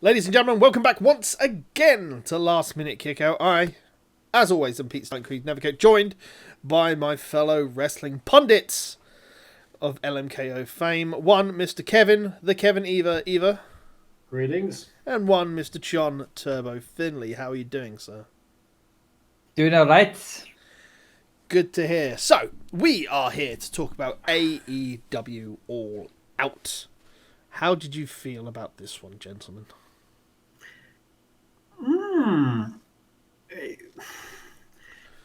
Ladies and gentlemen, welcome back once again to Last Minute Kickout. I, as always, am Pete Creed Navigate, joined by my fellow wrestling pundits of LMKO fame. One, Mr. Kevin, the Kevin Eva. Greetings. And one, Mr. John Turbo Finley. How are you doing, sir? Doing all right. Good to hear. So, we are here to talk about AEW All Out. How did you feel about this one, gentlemen?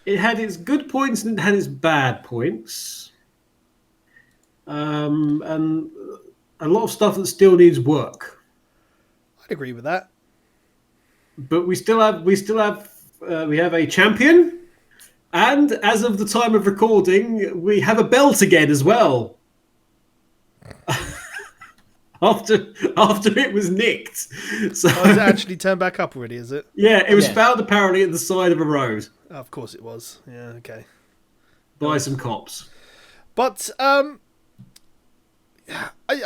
It had its good points and it had its bad points. And a lot of stuff that still needs work. I'd agree with that. But we have a champion, and as of the time of recording, we have a belt again as well. After it was nicked. So it's actually turned back up already, is it? Yeah, it was found apparently at the side of a road. Oh, of course it was. Yeah, okay. By some cops. But I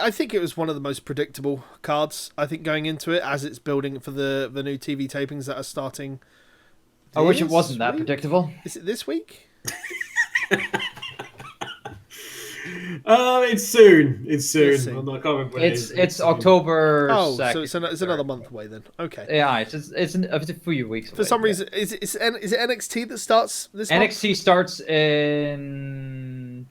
think it was one of the most predictable cards, I think, going into it, as it's building for the new TV tapings that are starting. I wish it wasn't that predictable. Is it this week? It's soon. I can't remember when it's October 2nd. So it's another month away then. Okay. Yeah, it's a few weeks away. For some reason, is it NXT that starts this month? NXT starts in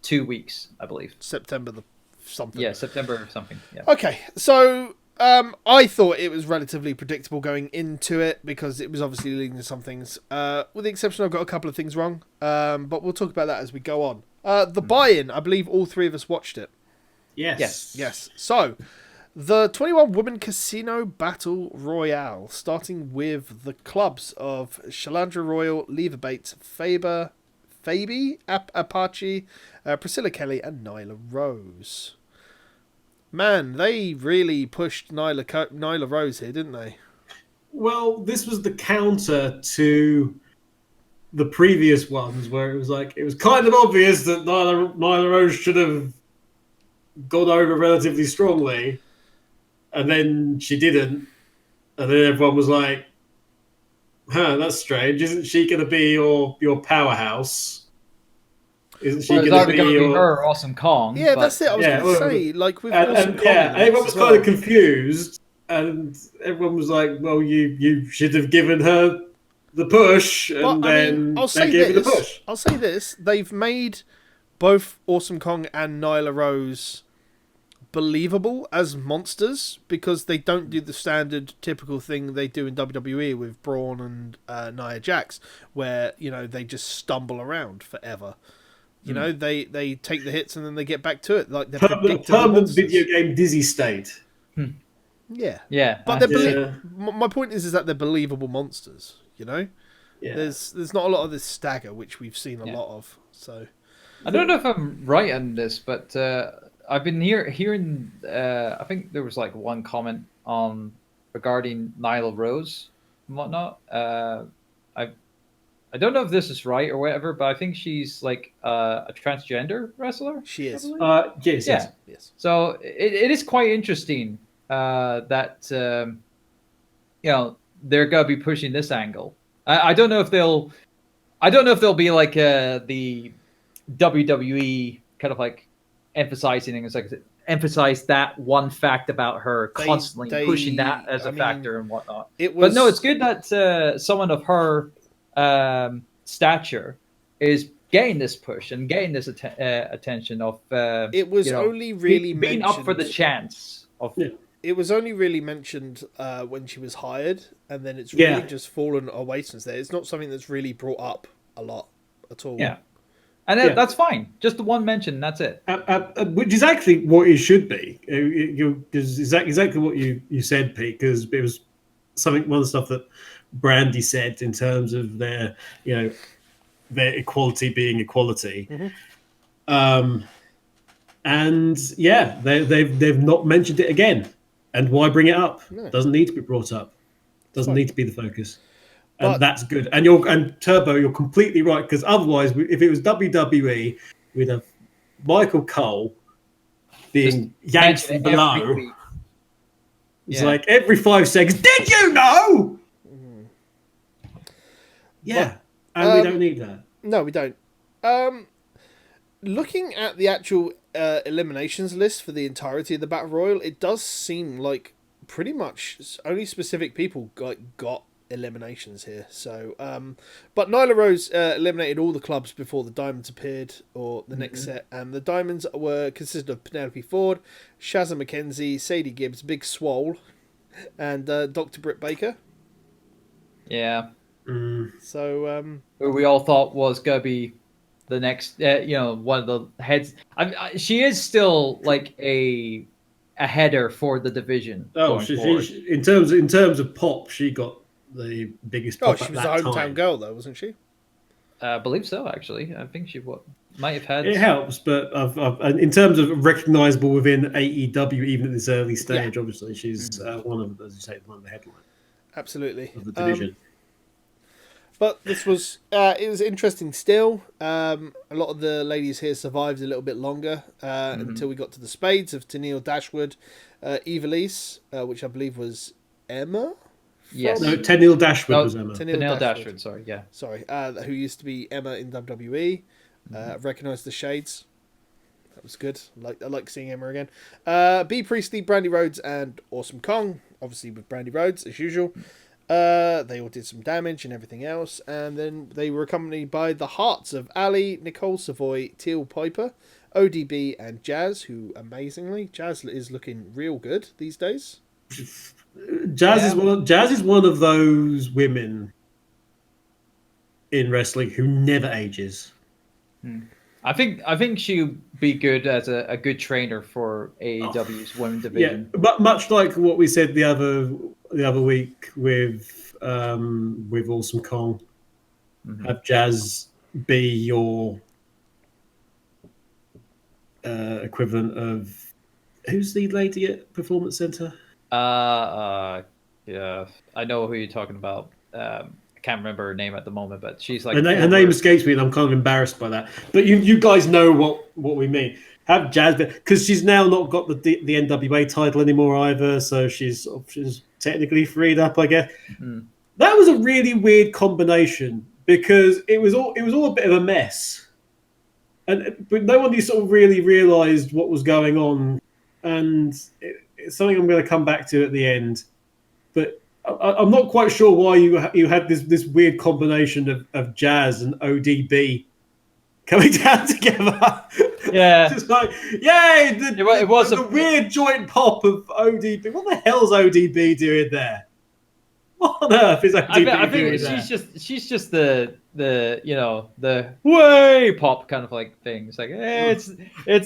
2 weeks, I believe. September the something. Yeah, September something. Yeah. Okay, so I thought it was relatively predictable going into it because it was obviously leading to some things. With the exception, I've got a couple of things wrong. But we'll talk about that as we go on. The buy-in, I believe all three of us watched it. Yes. So, the 21-woman Casino Battle Royale, starting with the clubs of Shalandra Royal, Leva Bates, Fabi, Apache, Priscilla Kelly, and Nyla Rose. Man, they really pushed Nyla Rose here, didn't they? Well, this was the counter to the previous ones where it was kind of obvious that Nyla Rose should have gone over relatively strongly, and then she didn't, and then everyone was like, that's strange. Isn't she going to be your powerhouse? Isn't she going to be her Awesome Kong? Yeah, that's it. I was going to say, like with Awesome Kong. Yeah, everyone was kind of confused, and everyone was like, well, you should have given her the push, and they gave her the push. I'll say this. They've made both Awesome Kong and Nyla Rose believable as monsters because they don't do the standard typical thing they do in WWE with Braun and Nia Jax, where, they just stumble around forever. They take the hits and then they get back to it. Like they're permanent video game dizzy state. Yeah. But my point is that they're believable monsters. Yeah. There's not a lot of this stagger which we've seen a lot of. So I don't know if I'm right on this, but I've been hearing. I think there was like one comment regarding Nile Rose and whatnot. I don't know if this is right or whatever, but I think she's like a transgender wrestler. She is. Yes. So it is quite interesting that they're gonna be pushing this angle. I don't know if they'll be like the WWE kind of like emphasizing things, like emphasize that one fact about her constantly, pushing that as a factor and whatnot. But no, it's good that someone of her stature is getting this push and getting this attention of it was only really being up for the chance of. Yeah. It was only really mentioned when she was hired, and then it's really just fallen away since there. It's not something that's really brought up a lot at all. Yeah, and that's fine. Just the one mention, that's it. Which is actually what it should be. Exactly what you said, Pete, because it was one of the stuff that Brandy said in terms of their equality being equality. Mm-hmm. They've not mentioned it again. And why bring it up? No. Doesn't need to be brought up. Doesn't need to be the focus. And that's good. And Turbo, you're completely right, because otherwise, if it was WWE, we'd have Michael Cole being yanked from below. It's like every 5 seconds. Did you know? Yeah, and we don't need that. No, we don't. Looking at the actual eliminations list for the entirety of the Battle Royal, it does seem like pretty much only specific people got eliminations here. So, but Nyla Rose eliminated all the clubs before the Diamonds appeared, or the next set, and the Diamonds consisted of Penelope Ford, Shazza McKenzie, Sadie Gibbs, Big Swole, and Dr. Britt Baker. Yeah. So, who we all thought was gonna be the next, one of the heads. She is still like a header for the division. Oh, she in terms of pop, she got the biggest pop. She was a hometown girl, though, wasn't she? I believe so. Actually, I think she might have had. It helps, but in terms of recognizable within AEW, even at this early stage, obviously she's one of, as you say, one of the headlines. Absolutely. Of the division. But this was it was interesting still. A lot of the ladies here survived a little bit longer until we got to the Spades of Tennille Dashwood, Evilise, which I believe was Emma. Yes. No, Tennille Dashwood was Emma. Tennille Dashwood, sorry, yeah. Sorry, who used to be Emma in WWE. Recognised the shades. That was good. I like seeing Emma again. B. Priestley, Brandy Rhodes, and Awesome Kong. Obviously with Brandy Rhodes, as usual. They all did some damage and everything else, and then they were accompanied by the hearts of Ali, Nicole Savoy, Teal Piper, ODB, and Jazz, who amazingly, Jazz is looking real good these days. Jazz is one of those women in wrestling who never ages. I think she'll be good as a good trainer for AEW's women's division. Yeah, but much like what we said the other week with Awesome Kong, have Jazz be your equivalent of who's the lady at Performance Center? Yeah, I know who you're talking about. I can't remember her name at the moment, but she's like her name escapes me, and I'm kind of embarrassed by that. But you guys know what we mean. Have Jazz, because she's now not got the NWA title anymore either, so she's technically freed up, I guess. That was a really weird combination because it was all a bit of a mess, but no one sort of really realised what was going on, and it's something I'm going to come back to at the end. But I'm not quite sure why you had this weird combination of Jazz and ODB coming down together. Yeah, just like yay! It was the weird joint pop of ODB. What the hell's ODB doing there? What on earth is ODB doing I think there? she's just the the way pop kind of like thing. It's like it's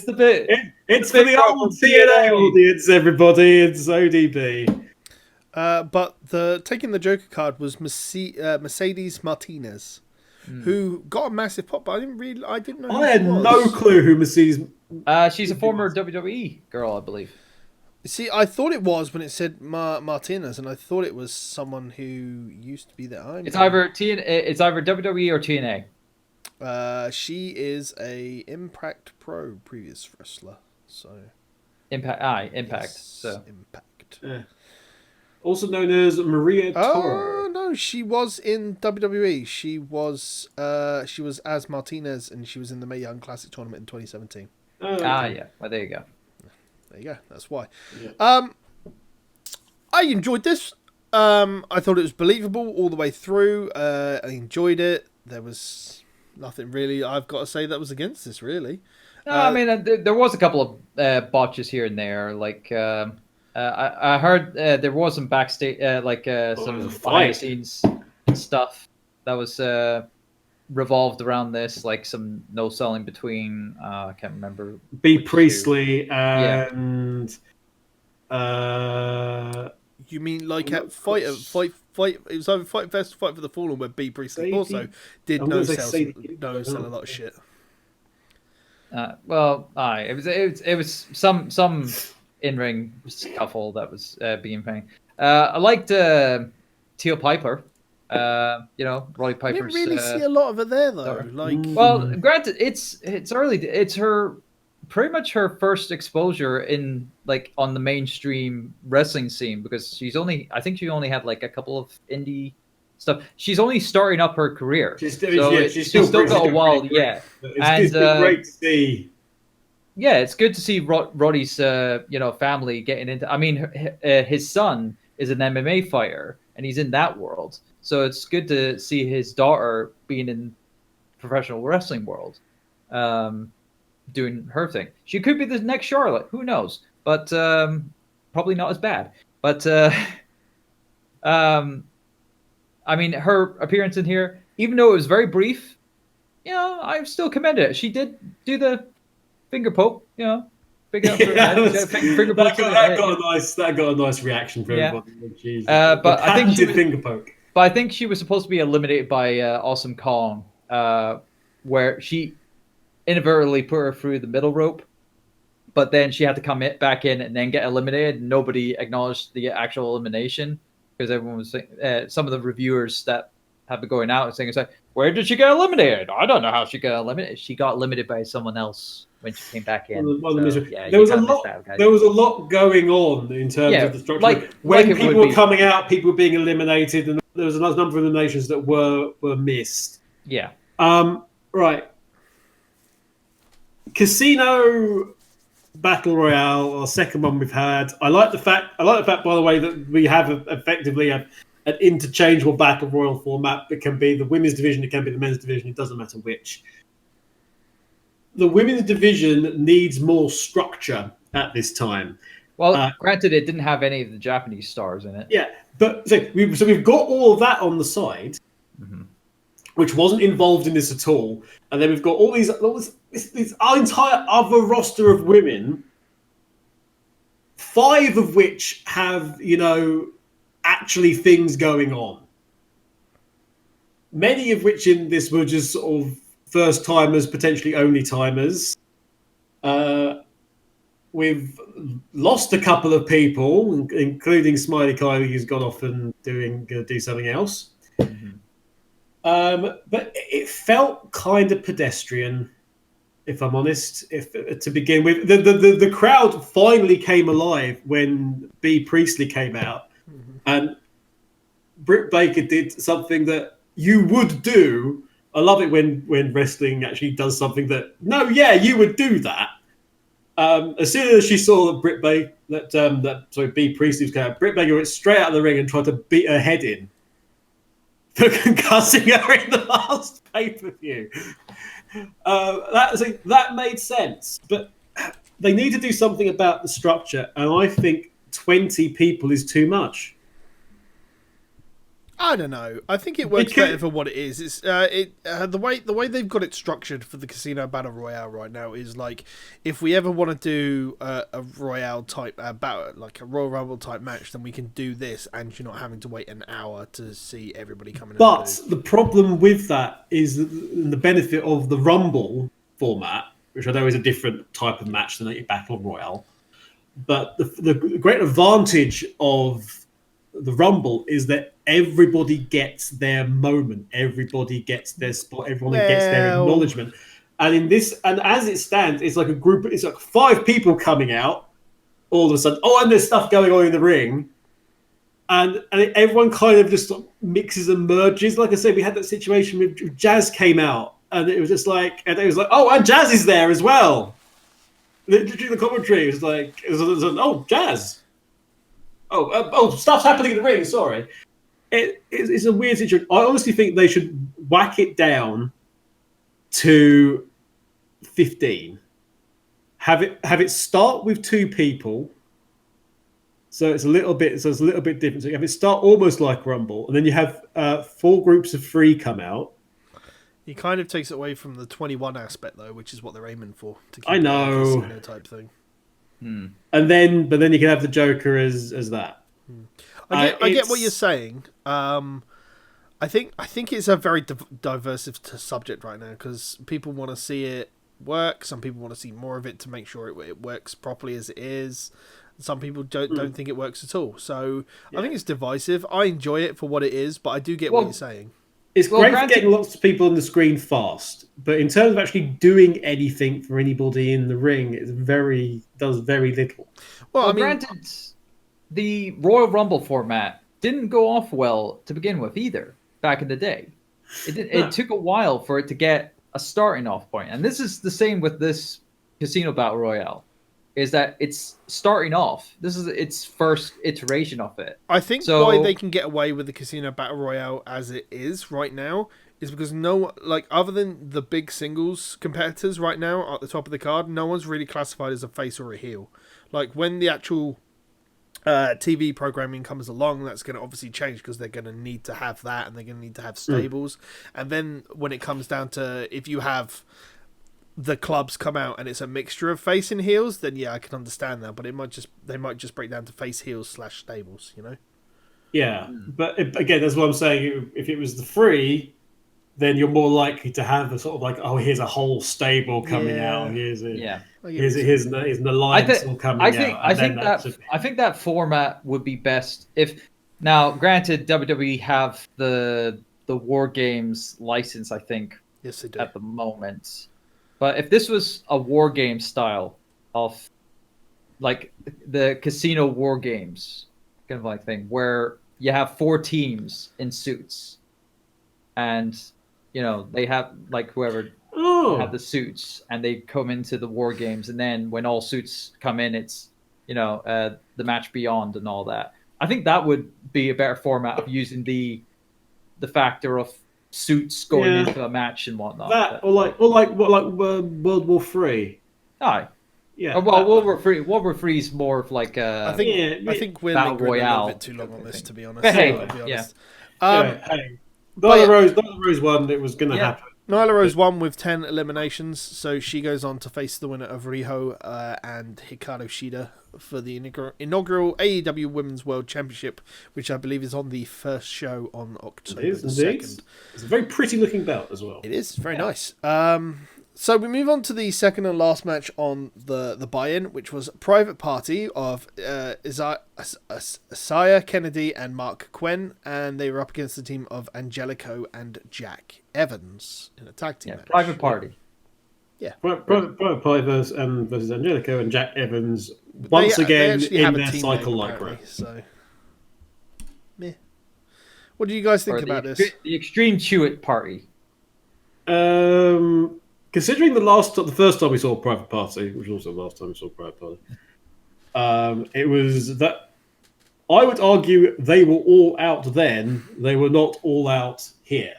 the bit. It's for the old TNA audience, everybody. It's ODB. But taking the Joker card was Mercedes Martinez, who got a massive pop. But I didn't know. I had no clue who Mercedes. She's a former WWE girl, I believe. See, I thought it was when it said Martinez, and I thought it was someone who used to be there. It's either WWE or TNA. She is a Impact Pro previous wrestler, so Impact. Yes, So Impact. Yeah. Also known as Maria Toro. Oh no, she was in WWE. She was as Martinez, and she was in the Mae Young Classic tournament in 2017. Okay. yeah. Well, there you go. There you go. That's why. Yeah. I enjoyed this. I thought it was believable all the way through. I enjoyed it. There was nothing really I've got to say that was against this, really. No, I mean, there was a couple of botches here and there. Like, I heard there was some backstage, some behind the scenes stuff that was revolved around this, like some no selling between I can't remember. B. Priestley and you mean like at fight? It was either Fight Fest, Fight for the Fallen, where B. Priestley also did no sell a lot of shit. It was some in-ring scuffle that was being played. I liked Teal Piper. Roy Piper's. I didn't really see a lot of her there though. Well, granted, it's early. It's her pretty much her first exposure in like on the mainstream wrestling scene, because I think she only had like a couple of indie stuff. She's only starting up her career. She's still got a while, yeah. It's been great to see. Yeah, it's good to see Roddy's family getting into. I mean, his son is an MMA fighter, and he's in that world. So it's good to see his daughter being in professional wrestling world, doing her thing. She could be the next Charlotte. Who knows? But probably not as bad. But I mean, her appearance in here, even though it was very brief, I still commend it. She did do the finger poke, big up for finger poke. That got a nice reaction from everybody. But I think she finger poke. But I think she was supposed to be eliminated by Awesome Kong, where she inadvertently put her through the middle rope, but then she had to come back in and then get eliminated. Nobody acknowledged the actual elimination because everyone was saying, some of the reviewers that have been going out and saying, it's like, where did she get eliminated? I don't know how she got eliminated. She got eliminated by someone else when she came back in. There was a lot going on in terms of the structure. When people were coming out, people were being eliminated, and there was a number of eliminations that were missed. Yeah. Right. Casino Battle Royale, our second one we've had. I like the fact, by the way, that we have effectively an interchangeable Battle Royal format. It can be the women's division, it can be the men's division. It doesn't matter which. The women's division needs more structure at this time. Well, granted, it didn't have any of the Japanese stars in it. Yeah, but so we've got all of that on the side, which wasn't involved in this at all. And then we've got all this our entire other roster of women, 5 of which have, actually things going on. Many of which in this were just sort of first timers, potentially only timers. We've lost a couple of people, including Smiley Kylie, who's gone off and going to do something else. But it felt kind of pedestrian, if I'm honest. To begin with, the crowd finally came alive when B. Priestley came out, and Britt Baker did something that you would do. I love it when wrestling actually does something that, you would do that. As soon as she saw that B. Priestley was coming out, Britt Baker went straight out of the ring and tried to beat her head in for concussing her in the last pay-per-view. That made sense, but they need to do something about the structure, and I think 20 people is too much. I don't know. I think it works better for what it is. It's the way they've got it structured for the Casino Battle Royale right now is like, if we ever want to do a Royale type battle, like a Royal Rumble type match, then we can do this, and you're not having to wait an hour to see everybody coming. But the problem with that is the benefit of the Rumble format, which I know is a different type of match than a Battle Royale. But the great advantage of the Rumble is that everybody gets their moment, everybody gets their spot, everyone gets their acknowledgement. And in this, and as it stands, it's like a group, it's like 5 people coming out all of a sudden. Oh, and there's stuff going on in the ring. And everyone kind of just mixes and merges. Like I said, we had that situation with Jazz came out, and it was just like, oh, and Jazz is there as well. Literally, the commentary was like, oh, Jazz. Oh, stuff's happening in the ring. Sorry. It's a weird situation. I honestly think they should whack it down to 15. Have it start with 2 people. So it's a little bit different. So you have it start almost like Rumble, and then you have 4 groups of 3 come out. He kind of takes it away from the 21 aspect though, which is what they're aiming for. To keep I know. Casino type thing. But then you can have the Joker as that. I get what you're saying. I think it's a very diverse subject right now because people want to see it work. Some people want to see more of it to make sure it works properly as it is. Some people don't think it works at all. So I think it's divisive. I enjoy it for what it is, but I do get what you're saying. It's great for getting lots of people on the screen fast, but in terms of actually doing anything for anybody in the ring, does very little. Well, I mean, granted, the Royal Rumble format didn't go off well to begin with either back in the day. It took a while for it to get a starting off point, and this is the same with this Casino Battle Royale. Is that it's starting off. This is its first iteration of it. I think why they can get away with the Casino Battle Royale as it is right now is because other than the big singles competitors right now at the top of the card, no one's really classified as a face or a heel. Like when the actual TV programming comes along, that's going to obviously change because they're going to need to have that and they're going to need to have stables. And then when it comes down to if you have the clubs come out and it's a mixture of face and heels, then yeah, I can understand that. But they might just break down to face heels / stables, you know? Yeah, but again, that's what I'm saying. If it was the free, then you're more likely to have a sort of like, oh, here's a whole stable coming out. Here's an alliance all coming out. I think that format would be best if. Now, granted, WWE have the War Games license, I think. Yes, they do at the moment. But if this was a war game style of like the Casino War Games kind of like thing, where you have 4 teams in suits, and they have like whoever have the suits, and they come into the War Games, and then when all suits come in, it's the match beyond and all that. I think that would be a better format of using the factor of suits going into a match and whatnot. That or like World War III. Aye. Yeah. Well, World War III is more of like I think we're lingering a little bit too long on this, to be honest. Hey, Nyla Rose won. It was going to happen. Nyla Rose won with 10 eliminations, so she goes on to face the winner of Riho and Hikaru Tschida for the inaugural AEW Women's World Championship, which I believe is on the first show on October the 2nd. It's a very pretty looking belt as well. It is, very nice. So we move on to the second and last match on the buy-in, which was Private Party of Isaiah Kennedy and Mark Quinn, and they were up against the team of Angelico and Jack Evans in a tag team match. Private Party. Yeah. Private Party versus Angelico and Jack Evans once again in their cycle like right. So, meh. What do you guys think about this? The Extreme Chewit Party. Considering the first time we saw Private Party, which was also the last time we saw Private Party, it was that I would argue they were all out then. They were not all out here.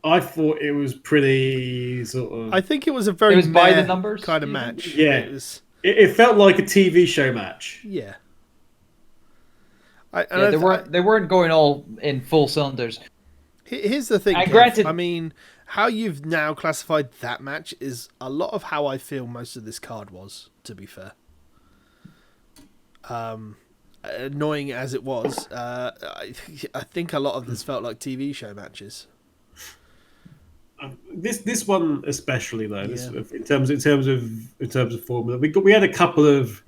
I thought it was pretty sort of. I think it was a very by the numbers kind of match. Yeah, it felt like a TV show match. Yeah. They weren't going all in full cylinders. Here's the thing, Kev. I mean, how you've now classified that match is a lot of how I feel most of this card was, to be fair. Annoying as it was, I think a lot of this felt like TV show matches. This one especially though, in terms of formula, we had a couple of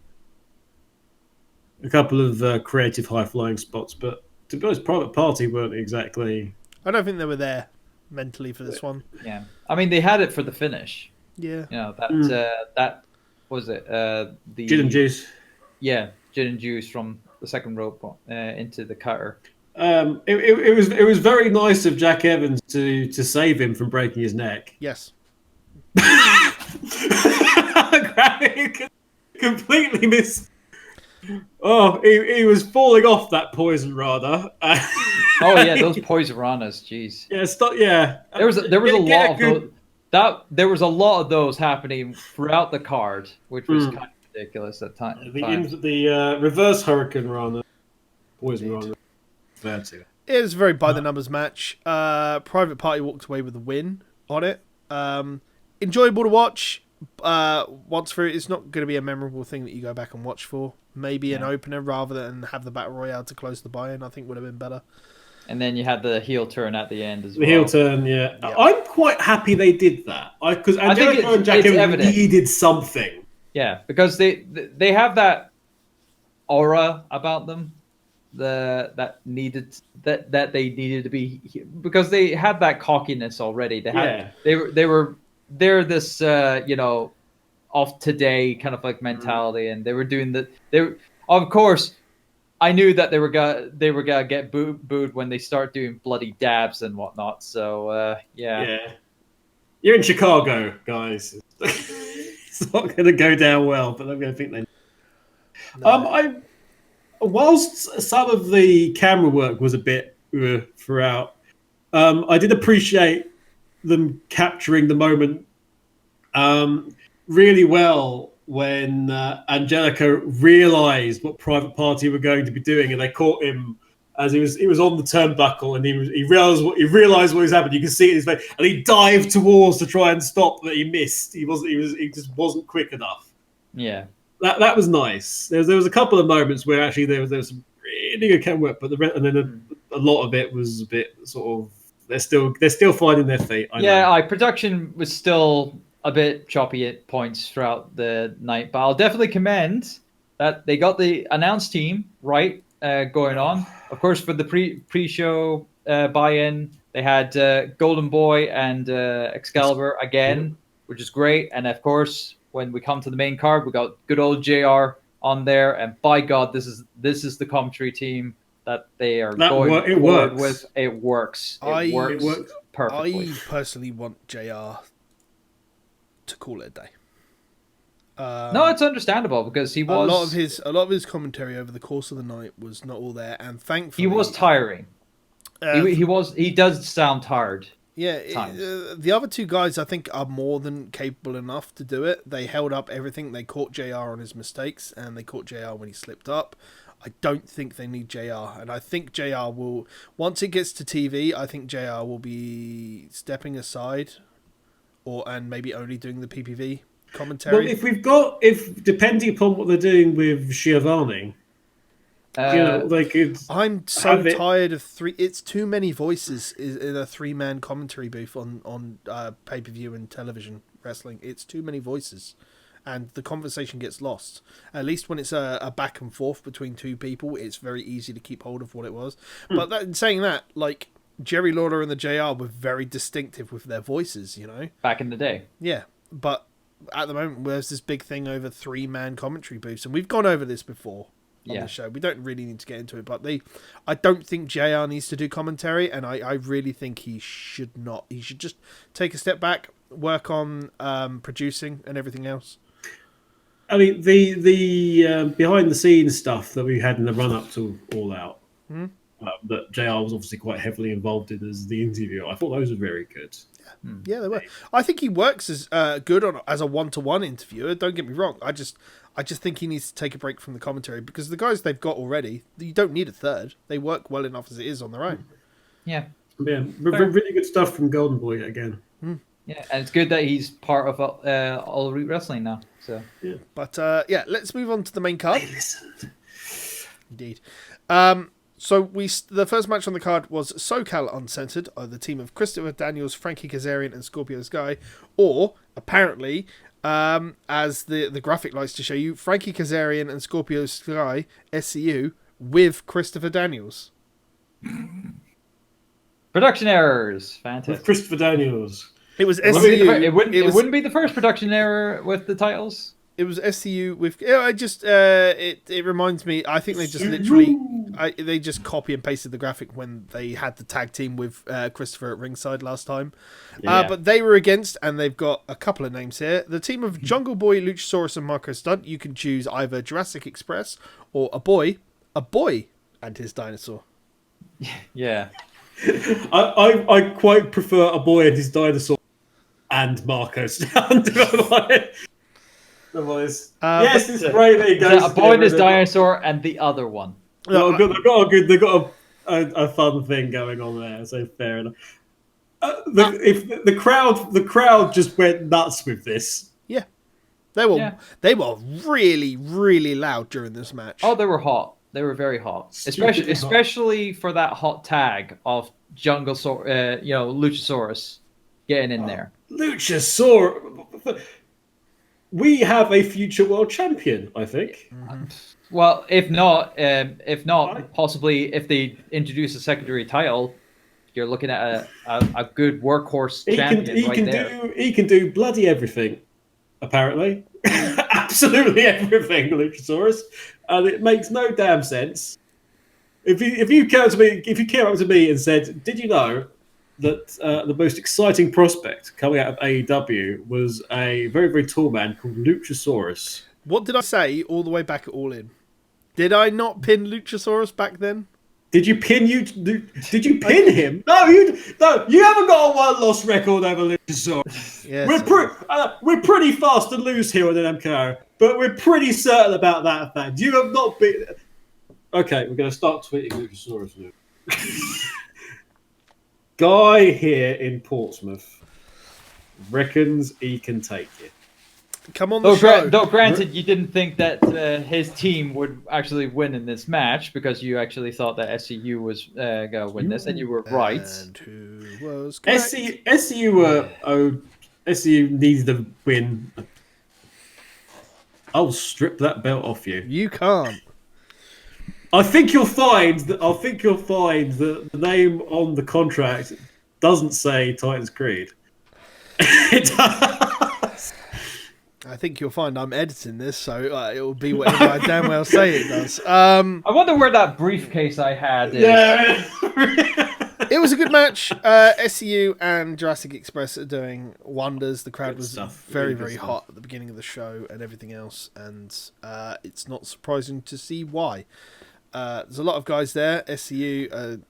creative high flying spots, but to be honest, Private Party weren't exactly. I don't think they were there mentally for this one. Yeah, I mean they had it for the finish. Yeah, that was it. The gin and juice. Yeah, gin and juice from the second rope into the cutter. It was very nice of Jack Evans to save him from breaking his neck. Yes. Completely miss. Oh, he was falling off that poison rana. Oh yeah, those poison ranas, jeez. Yeah, There was a lot of those. There was a lot of those happening throughout the card, which was kind of ridiculous at times. The reverse hurricane rana, poison rana. It was a very by the numbers match. Private Party walked away with a win on it. Enjoyable to watch. Once through, it's not going to be a memorable thing that you go back and watch for. Maybe an opener rather than have the Battle Royale to close the buy-in, I think would have been better. And then you had the heel turn at the end as well. The heel turn, yeah. I'm quite happy they did that. Because Angelico and Jack Evans needed something. Yeah, because they have that aura about them that they needed to be, because they had that cockiness already. They're this of today kind of like mentality, and they were doing of course. I knew that they were gonna get booed when they start doing bloody dabs and whatnot. So Yeah. You're in Chicago, guys. It's not going to go down well, but I'm going to think they. No. Whilst some of the camera work was a bit throughout, I did appreciate them capturing the moment really well when Angelico realised what Private Party were going to be doing, and they caught him as he was on the turnbuckle, and he realised what was happening. You can see it in his face, and he dived towards to try and stop, but he missed. He just wasn't quick enough. Yeah, that was nice. There was a couple of moments where actually there was some really good camera work, but a lot of it was a bit sort of they're still finding their feet. Production was still a bit choppy at points throughout the night, but I'll definitely commend that they got the announce team right going on. Of course, for the pre-show buy-in, they had Golden Boy and Excalibur again, which is great. And of course, when we come to the main card, we got good old JR on there, and by God, this is the commentary team that they are going forward with. It works. It works perfectly. I personally want JR to call it a day. No, it's understandable because he was a lot of his commentary over the course of the night was not all there, and thankfully he was tiring. He does sound tired. Yeah, the other two guys I think are more than capable enough to do it. They held up everything. They caught JR on his mistakes, and they caught JR when he slipped up. I don't think they need JR, and I think JR will, once it gets to TV, I think JR will be stepping aside, and maybe only doing the PPV commentary. Well, if depending upon what they're doing with Schiavone, they could. I'm so tired of three. It's too many voices in a 3-man commentary booth on pay-per-view and television wrestling. It's too many voices, and the conversation gets lost. At least when it's a back and forth between two people, it's very easy to keep hold of what it was. But saying that, like, Jerry Lawler and the JR were very distinctive with their voices, back in the day. Yeah, but at the moment, there's this big thing over 3-man commentary booths, and we've gone over this before on the show. We don't really need to get into it, but I don't think JR needs to do commentary, and I really think he should not. He should just take a step back, work on producing and everything else. I mean, the behind the scenes stuff that we had in the run up to All Out, that JR was obviously quite heavily involved in as the interviewer. I thought those were very good. Yeah, they were. I think he works as good as a one-to-one interviewer. Don't get me wrong. I just think he needs to take a break from the commentary, because the guys they've got already, you don't need a third. They work well enough as it is on their own. Yeah. Really good stuff from Golden Boy again. Yeah, and it's good that he's part of All Elite Wrestling now. So. Yeah. But let's move on to the main card. I listened. Indeed. So the first match on the card was SoCal Uncensored, the team of Christopher Daniels, Frankie Kazarian, and Scorpio Sky, or apparently, as the graphic likes to show you, Frankie Kazarian and Scorpio Sky, SCU, with Christopher Daniels. Production errors, fantastic. With Christopher Daniels. It was SCU. It wouldn't be the first production error with the titles. It was SCU with. It reminds me. I think they just literally. They just copy and pasted the graphic when they had the tag team with Christopher at ringside last time. Yeah. But they were against, and they've got a couple of names here. The team of Jungle Boy, Luchasaurus, and Marco Stunt. You can choose either Jurassic Express or a boy and his dinosaur. Yeah. I quite prefer a boy and his dinosaur and Marco Stunt. Yes, it's great that he goes. A boy and his dinosaur and the other one. No, they've got a fun thing going on there, so fair enough. If the crowd just went nuts with this. Yeah, they were really, really loud during this match. Oh, they were hot. They were very hot, especially for that hot tag of Luchasaurus getting in there. Luchasaurus. We have a future world champion, I think. Well, if not, possibly if they introduce a secondary title, you're looking at a good workhorse champion there. He can do bloody everything, apparently. Absolutely everything, Luchasaurus. And it makes no damn sense. If you came up to me and said, "Did you know that the most exciting prospect coming out of AEW was a very, very tall man called Luchasaurus?" What did I say all the way back at All In? Did I not pin Luchasaurus back then? Did you pin him? No, you haven't got a one-loss record over Luchasaurus. Yes, we're pretty fast to lose here on LMKO, but we're pretty certain about that fact. You have not been. Okay, we're going to start tweeting Luchasaurus. Guy here in Portsmouth reckons he can take it. Come on the show. Though granted, you didn't think that his team would actually win in this match because you actually thought that SCU was going to win this, and you were right. And who was SCU needs to win. I'll strip that belt off you. You can't. I think you'll find that the name on the contract doesn't say Titans Creed. It does. I think you'll find I'm editing this, so it will be whatever I damn well say it does. I wonder where that briefcase I had is. Yeah. It was a good match. SCU and Jurassic Express are doing wonders. The crowd was very, very hot at the beginning of the show and everything else, and it's not surprising to see why. There's a lot of guys there. SCU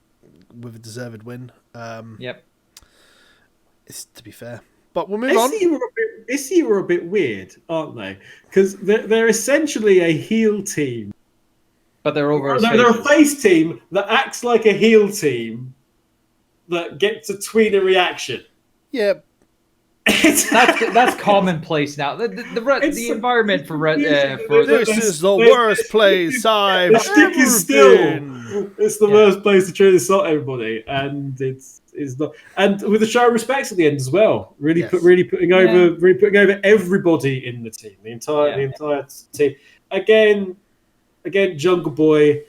with a deserved win. Yep. It's to be fair, but we'll move on. SCU were a bit weird, aren't they? Because they're essentially a heel team, but they're over. They're a face team that acts like a heel team that gets a tweener reaction. Yeah. That's commonplace now. The environment for this is the worst place I've ever been. It's the worst place to try to insult everybody, and it's not. And with the show of respects at the end as well, really putting over everybody in the team, the entire team. Again, Jungle Boy,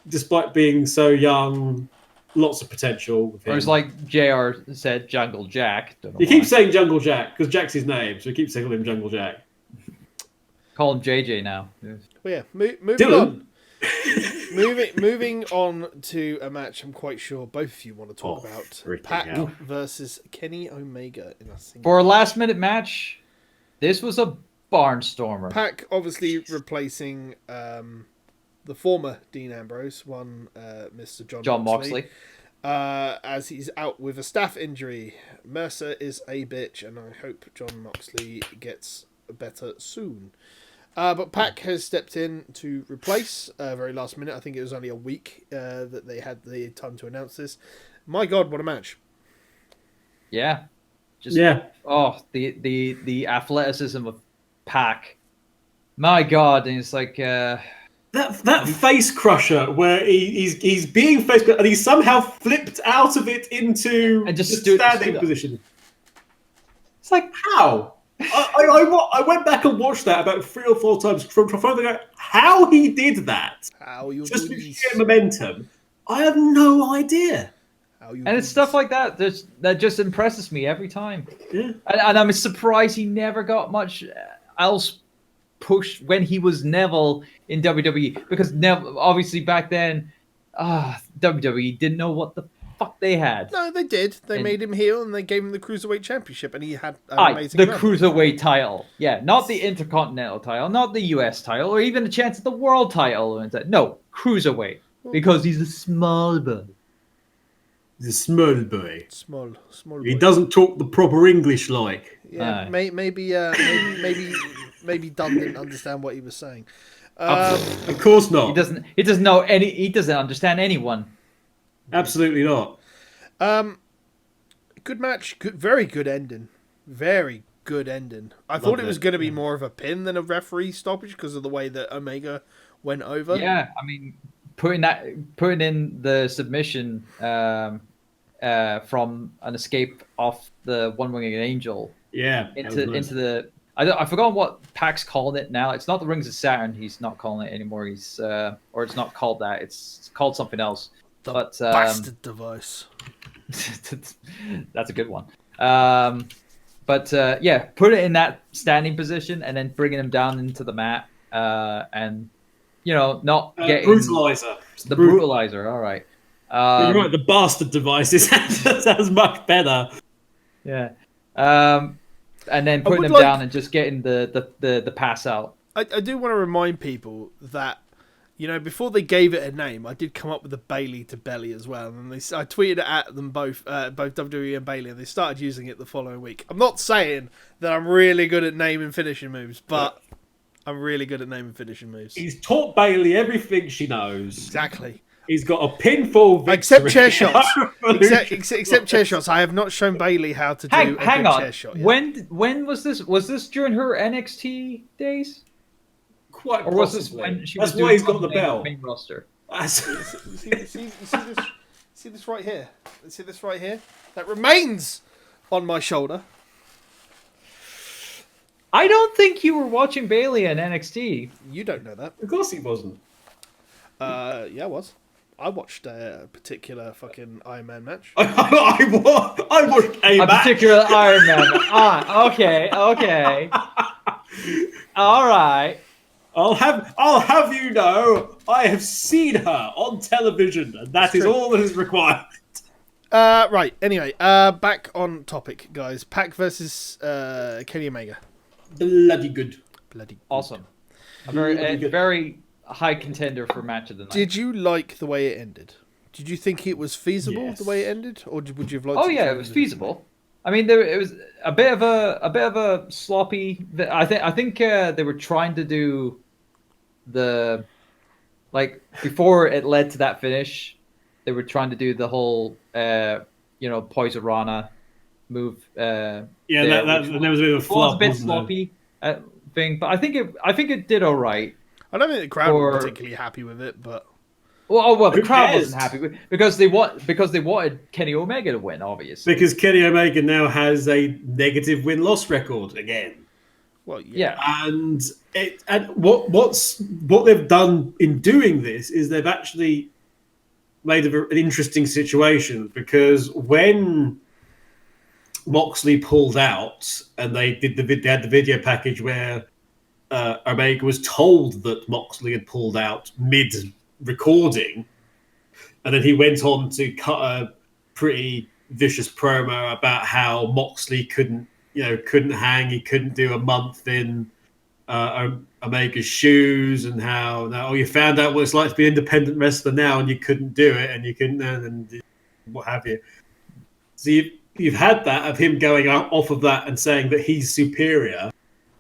despite being so young. Lots of potential with him. Or it's like JR said, Jungle Jack. He keeps saying Jungle Jack because Jack's his name, so he keeps saying him Jungle Jack. Call him JJ now. Well, yeah, moving on. moving on to a match I'm quite sure both of you want to talk about. PAC versus Kenny Omega in a single. For a last-minute match, this was a barnstormer. PAC obviously replacing the former Dean Ambrose, Mr. John Moxley. As he's out with a staph injury. Mercer is a bitch, and I hope John Moxley gets better soon. But PAC has stepped in to replace very last minute. I think it was only a week that they had the time to announce this. My God, what a match! Yeah, Oh, the athleticism of PAC. My God, and it's like. That face crusher where he's being face crushed and he's somehow flipped out of it into and just standing position. It's like how? I went back and watched that about 3 or 4 times from trying to figure out how he did that. Just with sheer momentum. I have no idea. And it's stuff like that that just impresses me every time. Yeah. And I'm surprised he never got much else pushed when he was Neville in WWE, because Neville, obviously back then, WWE didn't know what the fuck they had. No, they did. They made him heel and they gave him the Cruiserweight Championship, and he had an amazing run. Cruiserweight title. Yeah, not the Intercontinental title, not the US title, or even a chance at the World title. No, Cruiserweight, because he's a small boy. He's a small boy. Small boy. He doesn't talk the proper English like. Yeah, maybe Dunn didn't understand what he was saying. Of course not. He doesn't know any. He doesn't understand anyone. Absolutely not. Good match. Very good ending. Very good ending. I thought it was going to be more of a pin than a referee stoppage because of the way that Omega went over. Yeah, I mean, putting in the submission from an escape off the One-Winged Angel. Yeah, into the I forgot what PAC's calling it now. It's not the Rings of Saturn. He's not calling it anymore. Or it's not called that. It's called something else. The but bastard device. That's a good one. But put it in that standing position and then bringing him down into the mat, and not getting brutalizer. The brutalizer. All right. You're right. The bastard device sounds much better. Yeah. And then putting him down and just getting the pass out. I do want to remind people that, before they gave it a name, I did come up with the Bailey to Belly as well. And I tweeted it at them both WWE and Bailey, and they started using it the following week. I'm not saying that I'm really good at naming finishing moves, but I'm really good at naming finishing moves. He's taught Bailey everything she knows. Exactly. He's got a pinfall victory. Except chair shots. except chair shots. I have not shown Bailey how to do a good chair shot yet. When was this? Was this during her NXT days? Quite or was this when she That's was why he's got the belt. Main roster. See this right here? See this right here? That remains on my shoulder. I don't think you were watching Bailey in NXT. You don't know that. Of course he wasn't. Yeah, I was. I watched a particular fucking Iron Man match. I watched a match. Particular Iron Man. Okay. All right. I'll have you know, I have seen her on television, and that is all that is required. Right. Anyway, back on topic, guys. PAC versus Kenny Omega. Bloody good. Awesome. A very high contender for match of the night. Did you like the way it ended? Did you think it was feasible the way it ended, or would you have liked? Oh yeah, it was feasible. I mean, it was a bit of a sloppy. I think they were trying to do before it led to that finish. They were trying to do the whole Poison Rana move. That was a bit of a flop. It was a bit sloppy thing, but I think it did all right. I don't think the crowd were particularly happy with it, but the crowd wasn't happy with because they wanted Kenny Omega to win, obviously. Because Kenny Omega now has a negative win-loss record again. Well, yeah. And what they've done in doing this is they've actually made an interesting situation, because when Moxley pulled out and they had the video package where Omega was told that Moxley had pulled out mid-recording, and then he went on to cut a pretty vicious promo about how Moxley couldn't hang, he couldn't do a month in Omega's shoes, and how you found out what it's like to be an independent wrestler now, and you couldn't do it, and you couldn't, and what have you. So you've had that of him going off of that and saying that he's superior.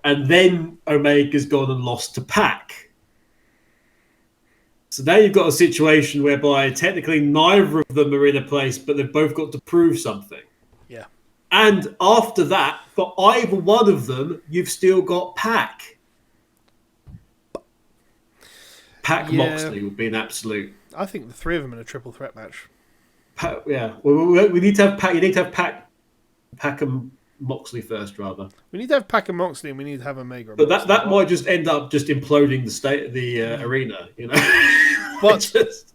And then Omega's gone and lost to PAC. So now you've got a situation whereby technically neither of them are in a place, but they've both got to prove something. Yeah. And after that, for either one of them, you've still got PAC. PAC Moxley would be an absolute. I think the three of them in a triple threat match. We need to have PAC. You need to have PAC and Moxley first, rather. We need to have PAC and Moxley, and we need to have Omega. But that might just end up just imploding the arena, But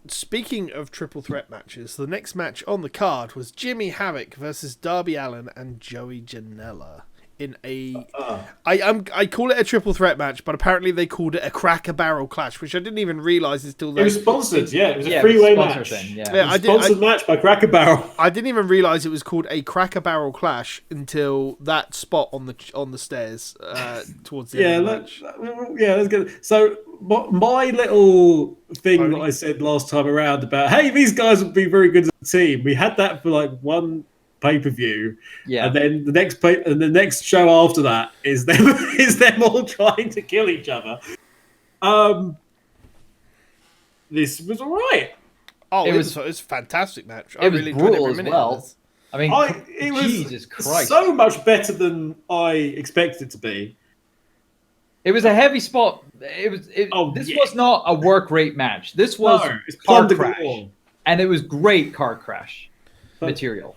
speaking of triple threat matches, the next match on the card was Jimmy Havoc versus Darby Allin and Joey Janela in I call it a triple threat match, but apparently they called it a Cracker Barrel Clash, which I didn't even realise until it was sponsored. Yeah, it was a freeway match. Sponsored match by Cracker Barrel. I didn't even realise it was called a Cracker Barrel Clash until that spot on the stairs towards the end of the match. That's good. So my little thing that I said last time around about, hey, these guys would be very good as a team. We had that for like one pay-per-view, and then the next show after that is them all trying to kill each other. This was all right. It was a fantastic match. It was brutal as well. I mean, it was Jesus Christ, so much better than I expected it to be. It was a heavy spot. This was not a work rate match. This was car crash, and it was great car crash material.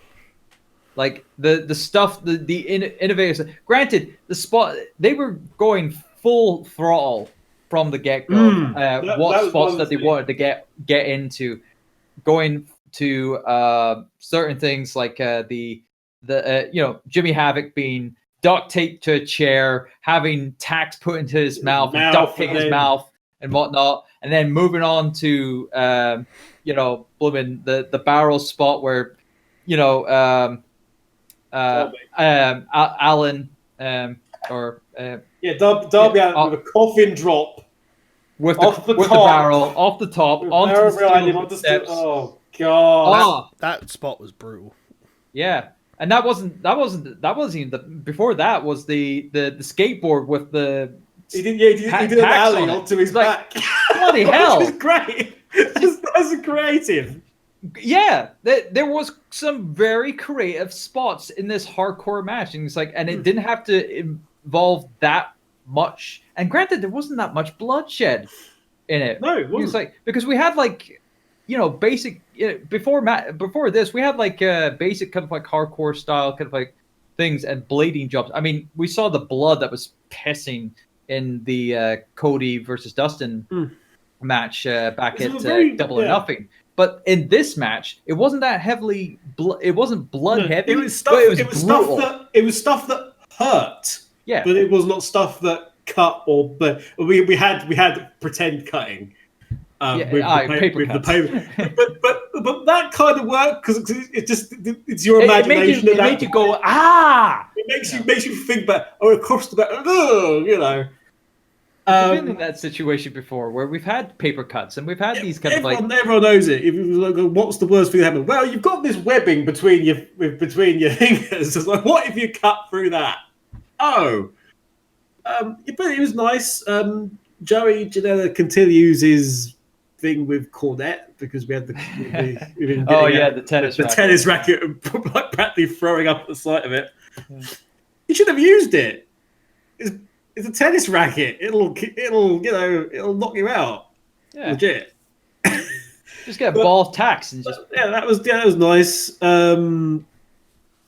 Like the stuff, the innovators. Granted, the spot they were going full throttle from the get go. What was spots one that they thing. wanted to get into, going to certain things like the Jimmy Havoc being duct taped to a chair, having tacks put into his mouth and duct tape his mouth and whatnot, and then moving on to blooming the barrel spot where Alan Darby Allin with a coffin drop with off the the barrel off the top onto the steps. Oh god! That spot was brutal. Yeah, and that wasn't even before that was the skateboard with the He did an alley onto his back. Bloody hell! Which is great. That's creative. Yeah, there was some very creative spots in this hardcore match, and it didn't have to involve that much. And granted, there wasn't that much bloodshed in it. No, it wasn't. Because we had basic before this, we had basic kind of like hardcore style kind of like things and blading jobs. I mean, we saw the blood that was pissing in the Cody versus Dustin match back at Double or Nothing. But in this match, it wasn't that heavily. It wasn't blood heavy. It was stuff. It was stuff that hurt. Yeah, but it was not stuff that cut or. But we had pretend cutting. With the paper. but that kind of work because it's your imagination. It made you go ah. It makes you think back across the back. We've been in that situation before where we've had paper cuts and we've had these kind of everyone knows it. If what's the worst thing that happened? Well, you've got this webbing between your fingers. It's like, what if you cut through that? But it was nice. Joey Janela continues his thing with Cornette because we had the tennis racket and practically throwing up at the sight of it. Yeah. He should have used it. It's a tennis racket. It'll knock you out. Yeah. Legit. Just get a ball of tacks and just that was nice.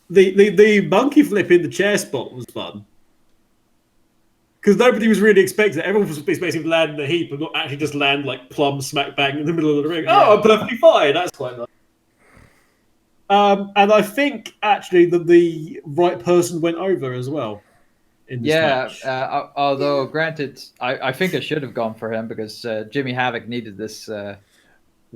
The monkey flip in the chair spot was fun. Because nobody was really expecting it. Everyone was expecting to land in a heap and not actually just land like plumb smack bang in the middle of the ring. Yeah. Oh, I'm perfectly fine. That's quite nice. And I think actually the right person went over as well. Although granted, I think I should have gone for him because Jimmy Havoc needed this win.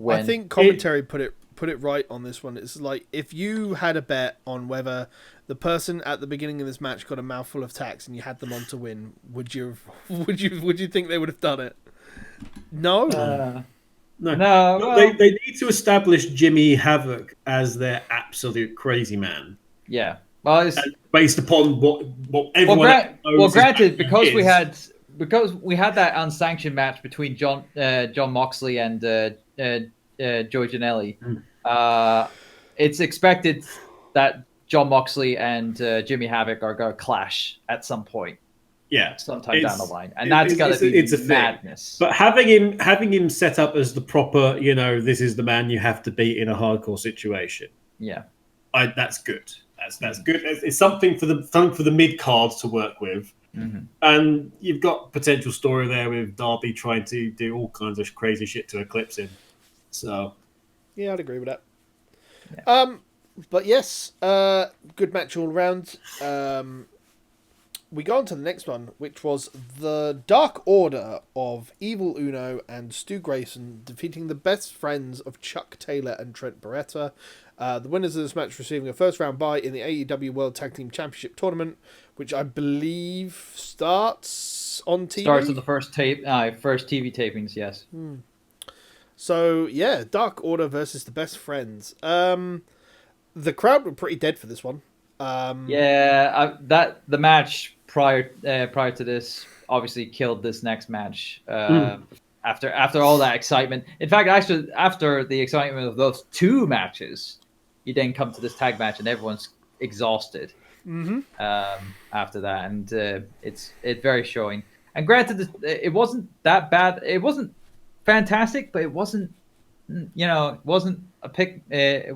I think commentary put it right on this one. It's like if you had a bet on whether the person at the beginning of this match got a mouthful of tacks and you had them on to win, would you think they would have done it? No. No. Well, they need to establish Jimmy Havoc as their absolute crazy man. Yeah. Well, based upon what everyone knows. Granted, because we had that unsanctioned match between John Moxley and Joey Janela, it's expected that John Moxley and Jimmy Havoc are going to clash at some point. Yeah, sometime down the line, and that's going to be a madness. But having him set up as the proper, this is the man you have to beat in a hardcore situation. Yeah, that's good. That's good. It's something for the mid cards to work with, and you've got potential story there with Darby trying to do all kinds of crazy shit to eclipse him. So, yeah, I'd agree with that. Yeah. But yes, good match all around. We go on to the next one, which was the Dark Order of Evil Uno and Stu Grayson defeating the best friends of Chuck Taylor and Trent Beretta. The winners of this match receiving a first round bye in the AEW World Tag Team Championship Tournament, which I believe starts on TV. Starts with the first TV tapings, yes. So yeah, Dark Order versus the best friends. The crowd were pretty dead for this one. The match prior to this obviously killed this next match. After all that excitement, in fact, actually after the excitement of those two matches, you then come to this tag match and everyone's exhausted. After that, and it's very showing. And granted, it wasn't that bad. It wasn't fantastic, but it wasn't. It wasn't a pick. It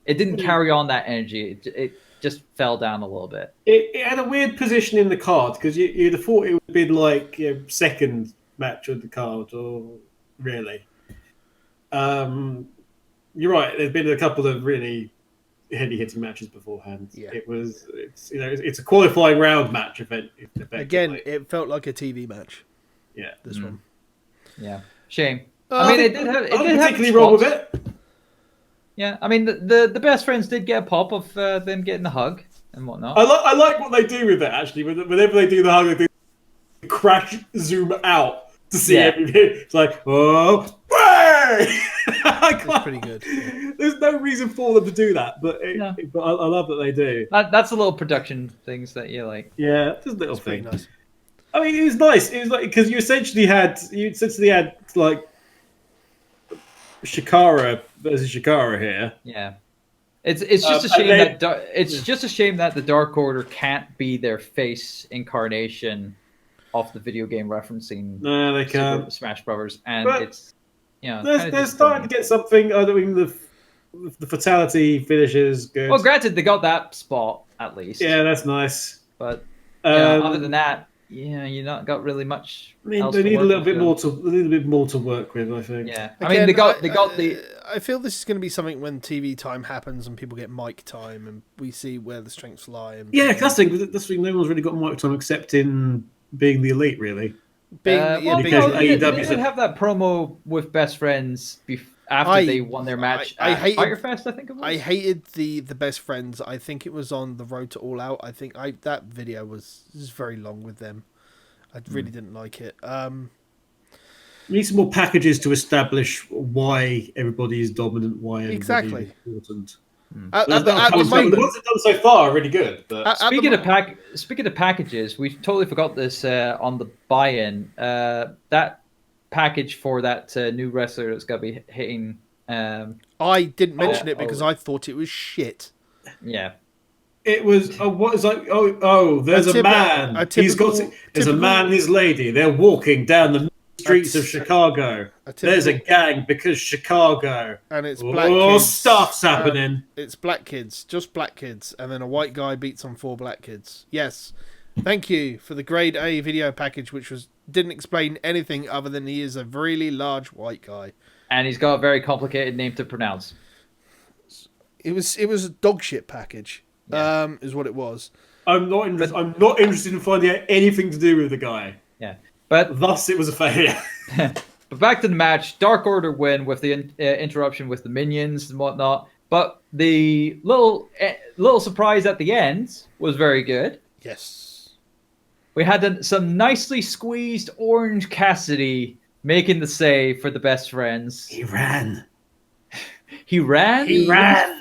it didn't carry on that energy. It just fell down a little bit. It had a weird position in the card because you'd have thought it would have been like second match of the card, or really. You're right. There's been a couple of really heavy hitting matches beforehand. Yeah. It's a qualifying round match event. Again, it felt like a TV match. Yeah, This one. Yeah, shame. I mean, it did have. It I'm did particularly have wrong with spots. it. Yeah, I mean, the best friends did get a pop of them getting the hug and whatnot. I like what they do with it actually. Whenever they do the hug, they do crash zoom out to see everything. It's like, oh, way! It's pretty good. Yeah. There's no reason for them to do that, but I love that they do. That's a little production things that you like. Yeah, just a little It's pretty thing. nice. I mean, it was nice. It was like because you essentially had like Shikara versus Shikara here. Yeah, it's just a shame it's just a shame that the Dark Order can't be their face incarnation of the video game referencing. No, they can't. Smash Brothers, and But it's they're starting to get something. I mean, the fatality finishes good. Well, granted, they got that spot at least. Yeah, that's nice. But other than that, you not got really much. I mean, else they to need a work little with, bit more to work with. I think. Yeah, Again, I mean, they got the. I feel this is going to be something when TV time happens and people get mic time and we see where the strengths lie. And Yeah, that's the thing. No one's really got mic time except in being the elite, really. being, because they AEW did have that promo with Best Friends after they won their match at Fyter Fest, I think it was. I hated the Best Friends. I think it was on the Road to All Out. I think that video was very long with them. I really didn't like it. We need some more packages to establish why everybody is dominant, why everybody is important. At The the moment, ones they've done so far are really good. But... Speaking of packages, we totally forgot this on the buy-in. That package for that new wrestler that's going to be hitting. I didn't mention it because I thought it was shit. Yeah. It was what is like? There's a man. There's a man and his lady. They're walking down the streets of Chicago. There's a gang because Chicago. And it's black kids. Stuff's happening. It's black kids, just black kids, and then a white guy beats on 4 black kids. Yes. Thank you for the grade A video package, which didn't explain anything other than he is a really large white guy. And he's got a very complicated name to pronounce. It was a dog shit package. Yeah. Is what it was. I'm not interested in finding out anything to do with the guy. Yeah. But thus it was a failure. But back to the match. Dark Order win with the interruption with the minions and whatnot. But the little surprise at the end was very good. Yes. We had some nicely squeezed Orange Cassidy making the save for the Best Friends. He ran. He ran.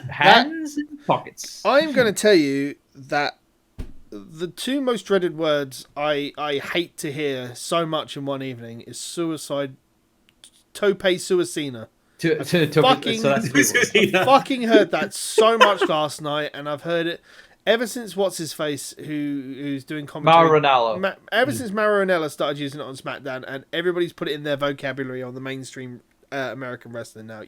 Hands in pockets. I'm going to tell you that the 2 most dreaded words I hate to hear so much in one evening is suicide. Tope suicina. I fucking heard that so much last night, and I've heard it ever since what's his face who's doing commentary. Mauro Ever since Mauro Ranallo started using it on SmackDown, and everybody's put it in their vocabulary on the mainstream American wrestling now.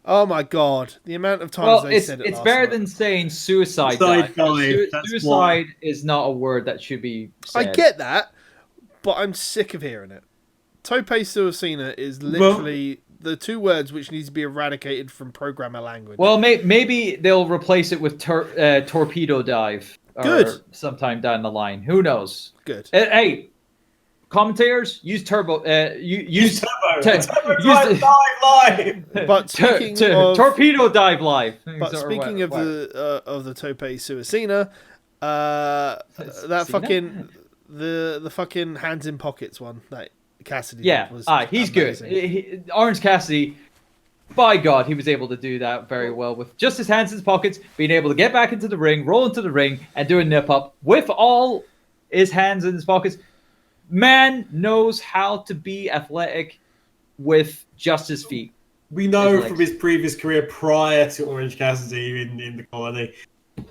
Oh my god, the amount of times they said it. It's better than saying suicide dive. Suicide is not a word that should be said. I get that, but I'm sick of hearing it. Tope suicina is literally the 2 words which needs to be eradicated from programmer language. Well, maybe they'll replace it with torpedo dive. Good. Sometime down the line. Who knows? Good. Hey, commentators, use turbo. Use turbo dive live. But speaking of torpedo dive live. But speaking of the Tope suicina, that fucking the fucking hands in pockets one that Cassidy did was he's amazing. Good. Orange Cassidy, by God, he was able to do that very well with just his hands in his pockets, being able to get back into the ring, roll into the ring, and do a nip up with all his hands in his pockets. Man knows how to be athletic with just his feet. We know from his previous career prior to Orange Cassidy in the colony.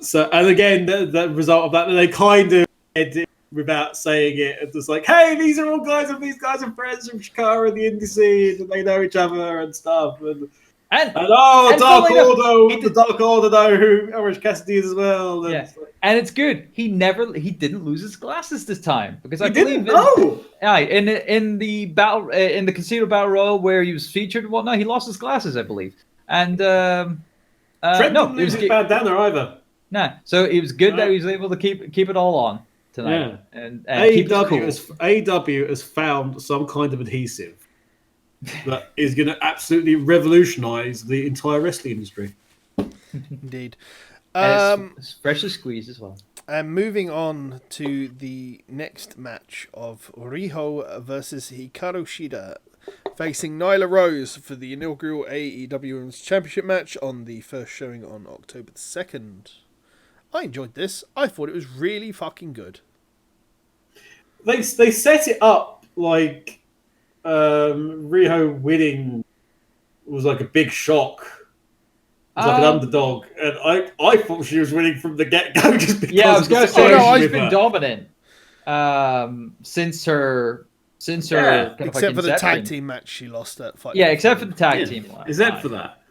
So, and again, the result of that, they kind of did without saying it. It's just like, hey, these are all guys, and these guys are friends from Hikaru and the indie scene, and they know each other and stuff. And And Dark funnily enough, Order, the Dark Order know who Orange Cassidy is as well. And yeah, and it's good. He didn't lose his glasses this time because I he believe didn't. in the battle in the Casino Battle Royale where he was featured and whatnot, he lost his glasses, I believe. And Trent no, didn't lose his bandana either. Nah, so it was good that he was able to keep it all on tonight. Yeah. And AEW has found some kind of adhesive that is going to absolutely revolutionize the entire wrestling industry. Indeed. And it's fresh as squeeze as well. And moving on to the next match of Riho versus Hikaru Tschida, facing Nyla Rose for the inaugural AEW Women's Championship match on the first showing on October 2nd. I enjoyed this. I thought it was really fucking good. They set it up like Riho winning was like a big shock. It was like an underdog, and I thought she was winning from the get-go just because. Yeah, I was going to say she's been her. dominant since her except for the tag team match she lost at Fight. Yeah, except for the tag team. Except for that.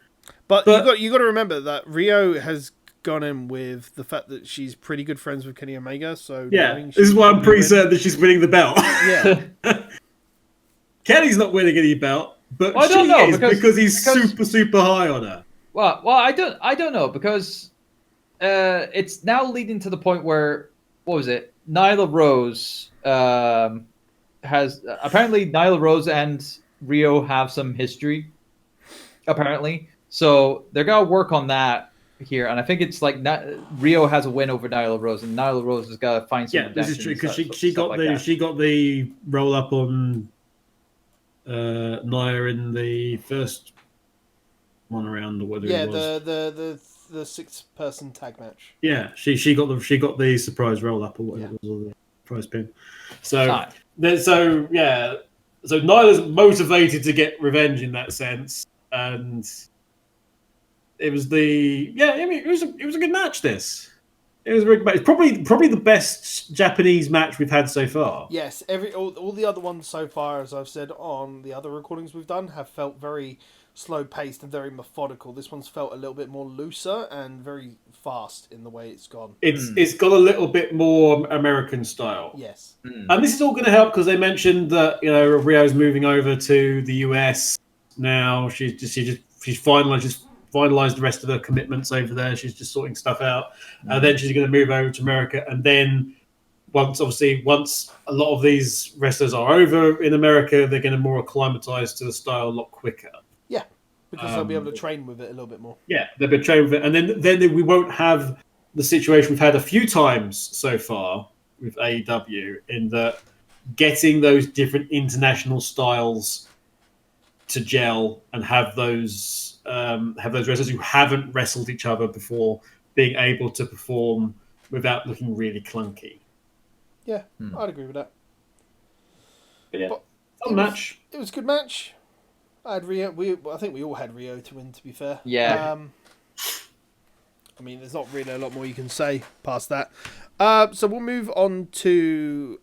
But you got to remember that Rio has gone in with the fact that she's pretty good friends with Kenny Omega. So this is why I'm pretty certain that she's winning the belt. Yeah. Kenny's not winning any belt, but I don't know, because he's super high on her. Well, I don't know because it's now leading to the point where Nyla Rose has apparently Nyla Rose and Rio have some history apparently, so they're gonna work on that here, and I think it's like Rio has a win over Nyla Rose, and Nyla Rose has got to find some. Yeah, this is true because she got the roll up on Nia in the first one around or whatever it was. the 6-person tag match. Yeah, she got the surprise roll up or whatever it was, or the prize pin. So Nyla's motivated to get revenge in that sense, and it was it was a good match. It was very good. Probably the best Japanese match we've had so far. Yes, all the other ones so far, as I've said on the other recordings we've done, have felt very slow paced and very methodical. This one's felt a little bit more looser and very fast in the way it's gone. It's got a little bit more American style. Yes, and this is all going to help because they mentioned that Rio's moving over to the US now. She's finalized the rest of her commitments over there. She's just sorting stuff out. Then she's going to move over to America. And then once a lot of these wrestlers are over in America, they're going to more acclimatize to the style a lot quicker. Yeah, because they'll be able to train with it a little bit more. Yeah, they'll be trained with it. And then we won't have the situation we've had a few times so far with AEW in that getting those different international styles to gel and have those wrestlers who haven't wrestled each other before being able to perform without looking really clunky. Yeah, I'd agree with that. But yeah, it was a good match. I had Rio. I think we all had Rio to win. To be fair, yeah. I mean, there's not really a lot more you can say past that. So we'll move on to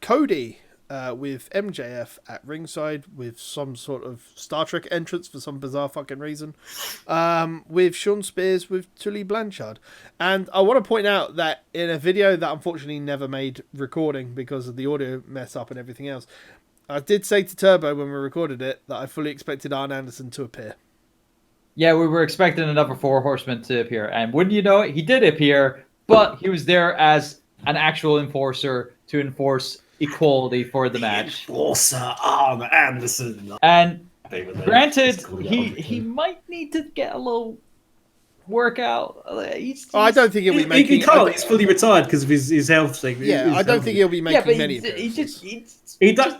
Cody. With MJF at ringside with some sort of Star Trek entrance for some bizarre fucking reason. With Sean Spears with Tully Blanchard. And I want to point out that in a video that unfortunately never made recording because of the audio mess up and everything else, I did say to Turbo when we recorded it that I fully expected Arn Anderson to appear. Yeah, we were expecting another 4 Horsemen to appear. And wouldn't you know it, he did appear, but he was there as an actual enforcer to enforce equality for the match. Enforcer Arn Anderson. And granted, he might need to get a little workout. I don't think he'll be making. He can't. He's fully retired because of his health thing. Yeah, I don't think he'll be making many appearances. He does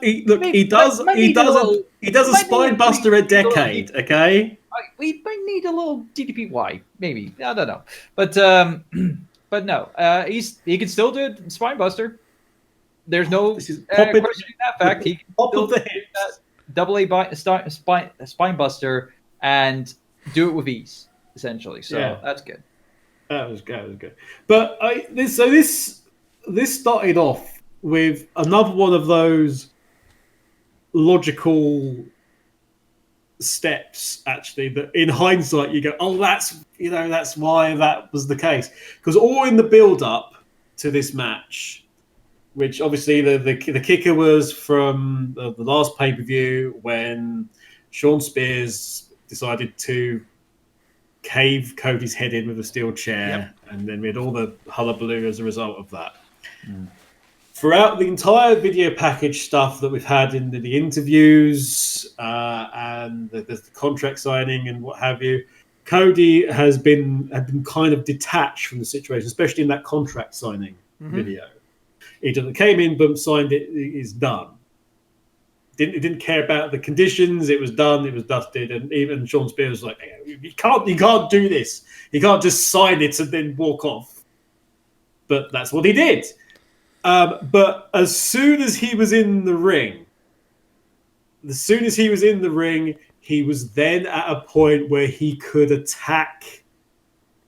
a spine buster a decade. Okay. We might need a little DDPY, maybe. I don't know, but no. He can still do a spine buster. There's no questioning that fact. He can still do that double A spine buster and do it with ease, essentially. So that's good. That was good. But this started off with another one of those logical steps actually that in hindsight you go, oh, that's why that was the case, because all in the build up to this match, which obviously the kicker was from the last pay-per-view when Shawn Spears decided to cave Cody's head in with a steel chair, and then we had all the hullabaloo as a result of that. Throughout the entire video package stuff that we've had in the interviews and the contract signing and what have you, Cody had been kind of detached from the situation, especially in that contract signing video. He came in, boom, signed it, it's done. Didn't care about the conditions. It was done. It was dusted. And even Shawn Spears was like, "You can't do this. You can't just sign it and then walk off." But that's what he did. But as soon as he was in the ring, he was then at a point where he could attack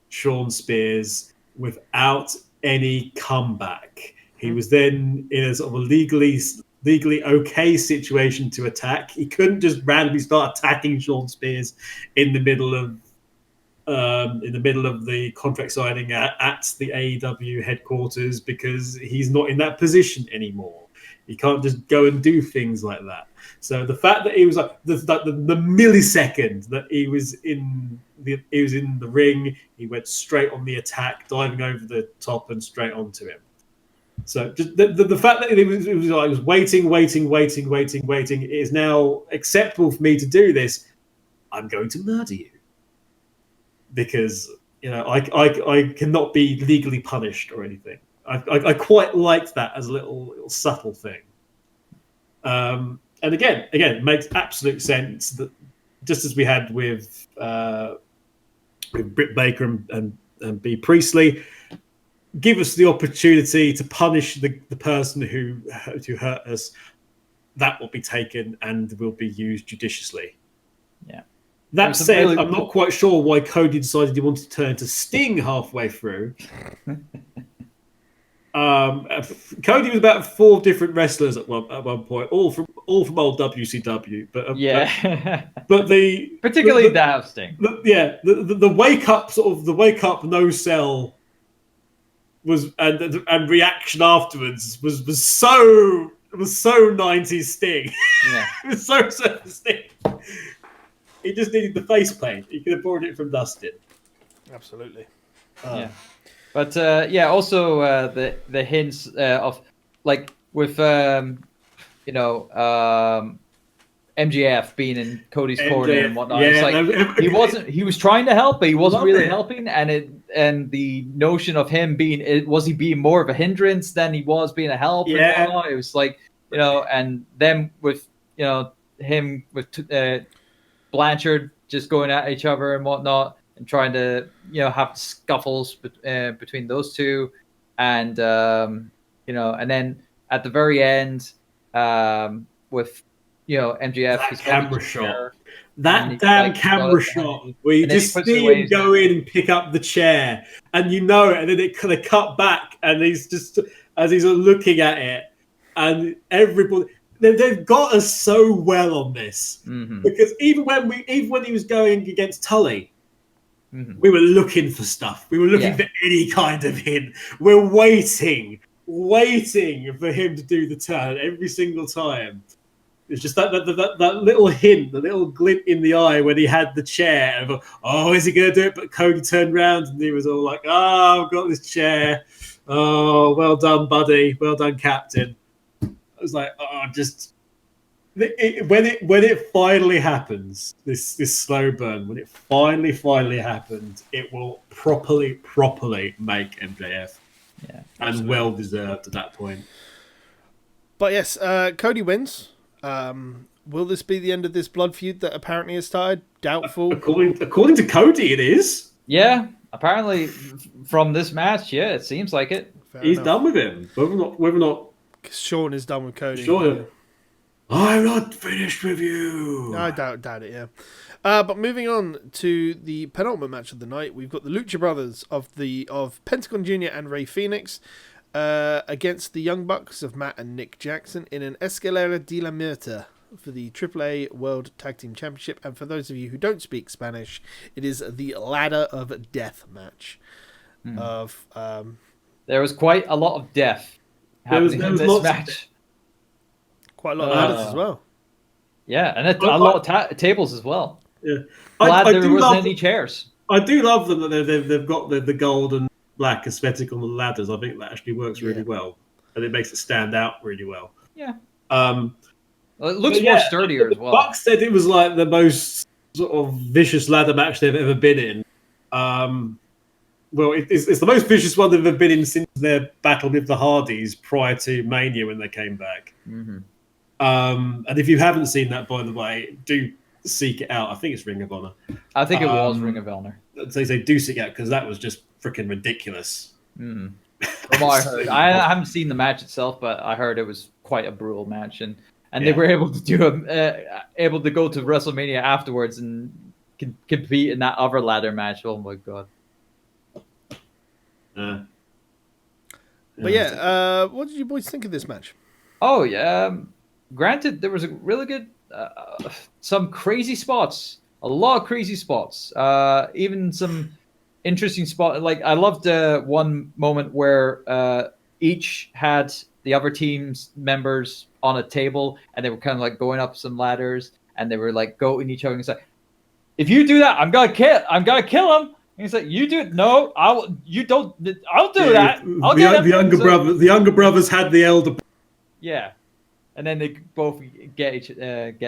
Shawn Spears without any comeback. He was then in a sort of a legally okay situation to attack. He couldn't just randomly start attacking Shawn Spears in the middle of the contract signing at the AEW headquarters, because he's not in that position anymore. He can't just go and do things like that. So the fact that he was like the millisecond that he was in the ring, he went straight on the attack, diving over the top and straight onto him. So just the fact that it was waiting. It is now acceptable for me to do this. I'm going to murder you because I cannot be legally punished or anything. I quite liked that as a little subtle thing. And again, it makes absolute sense that just as we had with Britt Baker and B. Priestley, give us the opportunity to punish the person who hurt us. That will be taken and will be used judiciously. Yeah. That said, I'm not quite sure why Cody decided he wanted to turn to Sting halfway through. Cody was about 4 different wrestlers at one point, all from old WCW. But particularly that Sting. The wake up no sell was and reaction afterwards was so 90s Sting. Yeah. It was so Sting. He just needed the face paint. He could have borrowed it from Dustin. Absolutely. Yeah. But also the hints of like with MJF being in Cody's corner and whatnot. Yeah, it's like he was trying to help, but he wasn't really helping. And the notion of him was he being more of a hindrance than he was being a help? Yeah. And whatnot? It was like, and then with him with Blanchard just going at each other and whatnot, and trying to have scuffles between those two, and and then at the very end with MJF, that his camera shot, that damn camera shot where you just see him go in and pick up the chair, and and then it kind of cut back, and he's just as he's looking at it, and everybody. They've got us so well on this, because even when he was going against Tully, we were looking for stuff. We were looking for any kind of hint. We're waiting for him to do the turn every single time. It's just that little hint, the little glint in the eye when he had the chair. And is he going to do it? But Cody turned around and he was all like, I've got this chair. Oh, well done, buddy. Well done, Captain. I was like, when it finally happens, this slow burn, when it finally happened, it will properly make MJF, and well deserved at that point. But yes, Cody wins. Will this be the end of this blood feud that apparently has started? Doubtful. According to Cody, it is. Yeah, apparently from this match, it seems like it. He's done with him. Whether or not. Sean is done with Cody. Sure. Yeah. I'm not finished with you. I doubt it, yeah. But moving on to the penultimate match of the night, we've got the Lucha Brothers of Pentagon Jr. and Rey Fenix against the Young Bucks of Matt and Nick Jackson in an Escalera de la Muerte. for the AAA World Tag Team Championship. And for those of you who don't speak Spanish, it is the Ladder of Death match. There was quite a lot of death happening in this match. Quite a lot of ladders as well. Yeah, and a lot of tables as well. Yeah. Glad there wasn't any chairs. I do love them that they've got the gold and black aesthetic on the ladders. I think that actually works really well. And it makes it stand out really well. Yeah. Well, it looks more sturdier as well. Buck said it was like the most sort of vicious ladder match they've ever been in. Well, it's the most vicious one they've ever been in since their battle with the Hardys prior to Mania when they came back. Mm-hmm. And if you haven't seen that, by the way, do seek it out. I think it's Ring of Honor. I think it was Ring of Honor. They say do seek it out because that was just freaking ridiculous. Mm. From what I heard, I haven't seen the match itself, but I heard it was quite a brutal match, and they were able to able to go to WrestleMania afterwards and compete in that other ladder match. Oh my god! But what did you boys think of this match? Oh yeah, granted there was a really good, some crazy spots, a lot of crazy spots, even some interesting spot. Like I loved one moment where each had the other team's members on a table, and they were kind of like going up some ladders, and they were like goating each other and say, "If you do that, I'm gonna kill him." And he's like, "You do it? No, I'll do that. I'll get him." The younger brothers had the elder. Yeah, and then they both get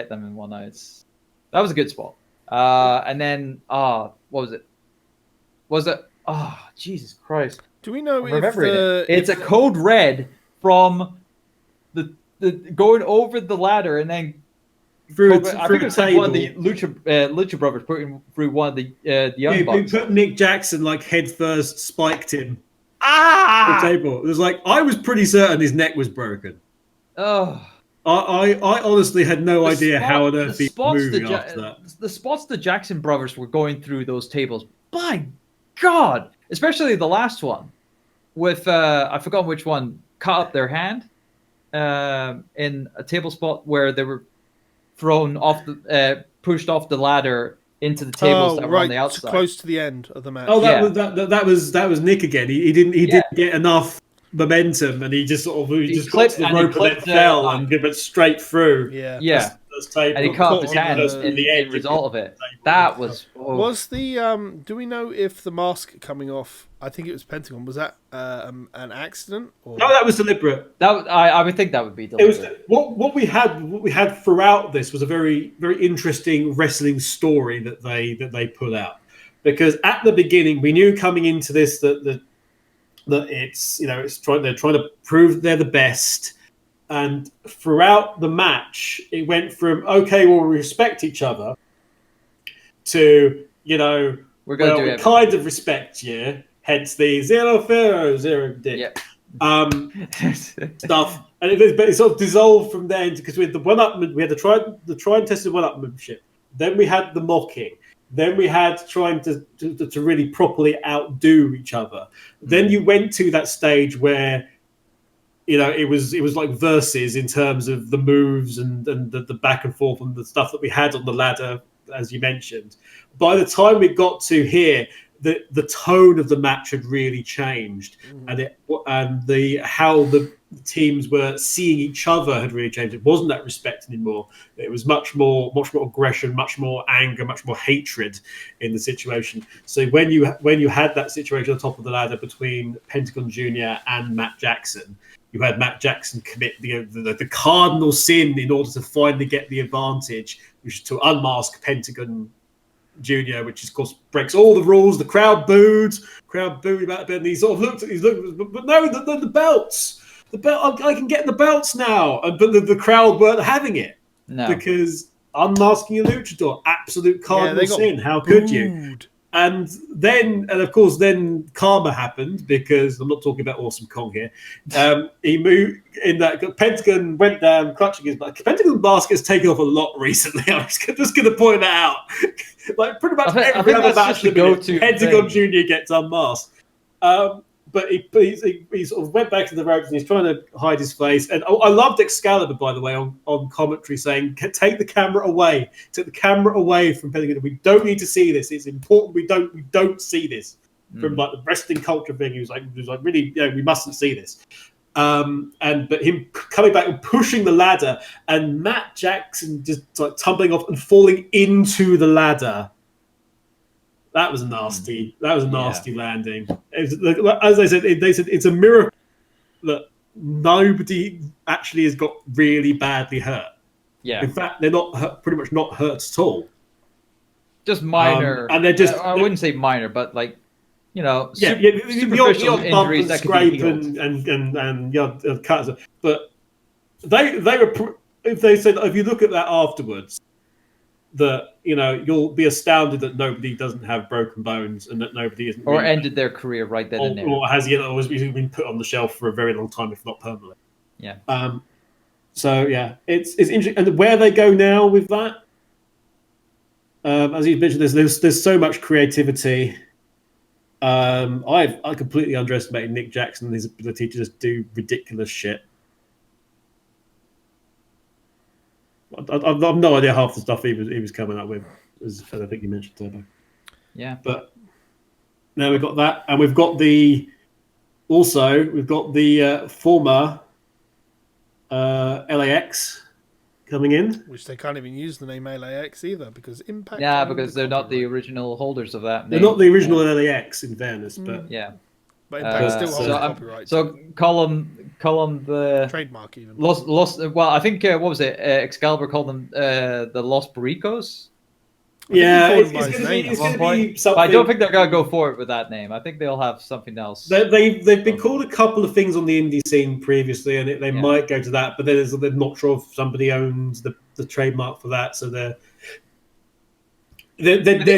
them in one night. That was a good spot. And then what was it? Jesus Christ! Do we know if it's a code red from the going over the ladder and then I think it was like one of the Lucha brothers putting through one of the young bucks. Put Nick Jackson like head first, spiked him. The table. It was like I was pretty certain his neck was broken. Oh. I honestly had no idea how on earth he was moving after that. The spots the Jackson brothers were going through those tables, by God, especially the last one with I forgot which one, cut up their hand in a table spot where they were thrown off pushed off the ladder into the tables that were on the outside, close to the end of the match. Oh, that was Nick again. He didn't get enough momentum, and he just got to the rope and then fell and went straight through. Yeah. And he cut off his hand in the result of it. That was... Was the... do we know if the mask coming off, I think it was Pentagon, was that an accident? Or... No, that was deliberate. I would think that would be deliberate. It was, what we had throughout this was a very, very interesting wrestling story that they put out. Because at the beginning, we knew coming into this that it's, they're trying to prove they're the best. And throughout the match, it went from, okay, well, we respect each other, to, we kind of respect you, hence the zero pharaoh, zero dick stuff. And it sort of dissolved from there because we had the one-upman, we had the try and tested one-upmanship. Then we had the mocking. Then we had trying to really properly outdo each other. Then you went to that stage where, it was like versus in terms of the moves and the back and forth and the stuff that we had on the ladder, as you mentioned. By the time we got to here, the tone of the match had really changed, and how the teams were seeing each other had really changed. It wasn't that respect anymore. It was much more aggression, much more anger, much more hatred in the situation. So when you had that situation on top of the ladder between Pentagon Jr. and Matt Jackson, you had Matt Jackson commit the cardinal sin in order to finally get the advantage, which is to unmask Pentagon Jr., which of course breaks all the rules. The crowd booed about it, and he sort of looked, but no, the belts. The belt, I can get the belts now, but the crowd weren't having it because unmasking a luchador, absolute cardinal sin. How could you? And of course, karma happened because I'm not talking about Awesome Kong here. He moved in that Pentagon went down, clutching his back. Pentagon mask has taken off a lot recently. I'm just going to point that out. Like pretty much every other match, Pentagon Jr. gets unmasked. he sort of went back to the ropes and he's trying to hide his face. And I loved Excalibur, by the way, on commentary saying, "Take the camera away. Take the camera away from Pelican. We don't need to see this. It's important. We don't see this." From like the wrestling culture thing, he was like really, we mustn't see this. But him coming back and pushing the ladder, and Matt Jackson just like tumbling off and falling into the ladder. That was nasty. That was a nasty landing. As they said, it's a miracle that nobody actually has got really badly hurt. Yeah. In fact, they're not pretty much not hurt at all. Just minor. And they're just. I wouldn't say minor, but like, the odd bump and that scrape and cuts. But they were. If they said, if you look at that afterwards, that you'll be astounded that nobody doesn't have broken bones and that nobody isn't or ended their career right then and there, or has always been put on the shelf for a very long time, if not permanently. Yeah. So yeah, it's interesting, and where they go now with that. As you mentioned, there's so much creativity. I completely underestimated Nick Jackson and his ability to just do ridiculous shit. I've no idea half the stuff he was coming up with, as I think you mentioned, Turbo. Yeah. But now we've got that, and we've got the former LAX coming in, which they can't even use the name LAX either because Impact. Yeah, because they're not the original holders of that name. They're not the original LAX, in fairness, but yeah. But Impact still holds copyright. So call them the trademark even. Lost. Well, I think what was it? Excalibur called them the Los Pericos. Yeah, it's going to be something. But I don't think they're going to go forward with that name. I think they'll have something else. They've been called a couple of things on the indie scene previously, and they might go to that. But then they're not sure if somebody owns the trademark for that. So their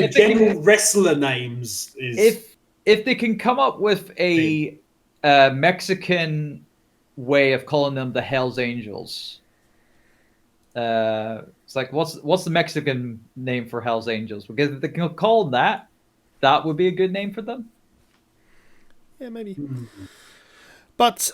general wrestler names is. If they can come up with a Mexican way of calling them the Hells Angels, it's like what's the Mexican name for Hells Angels? Because if they can call them that would be a good name for them. Yeah, maybe. But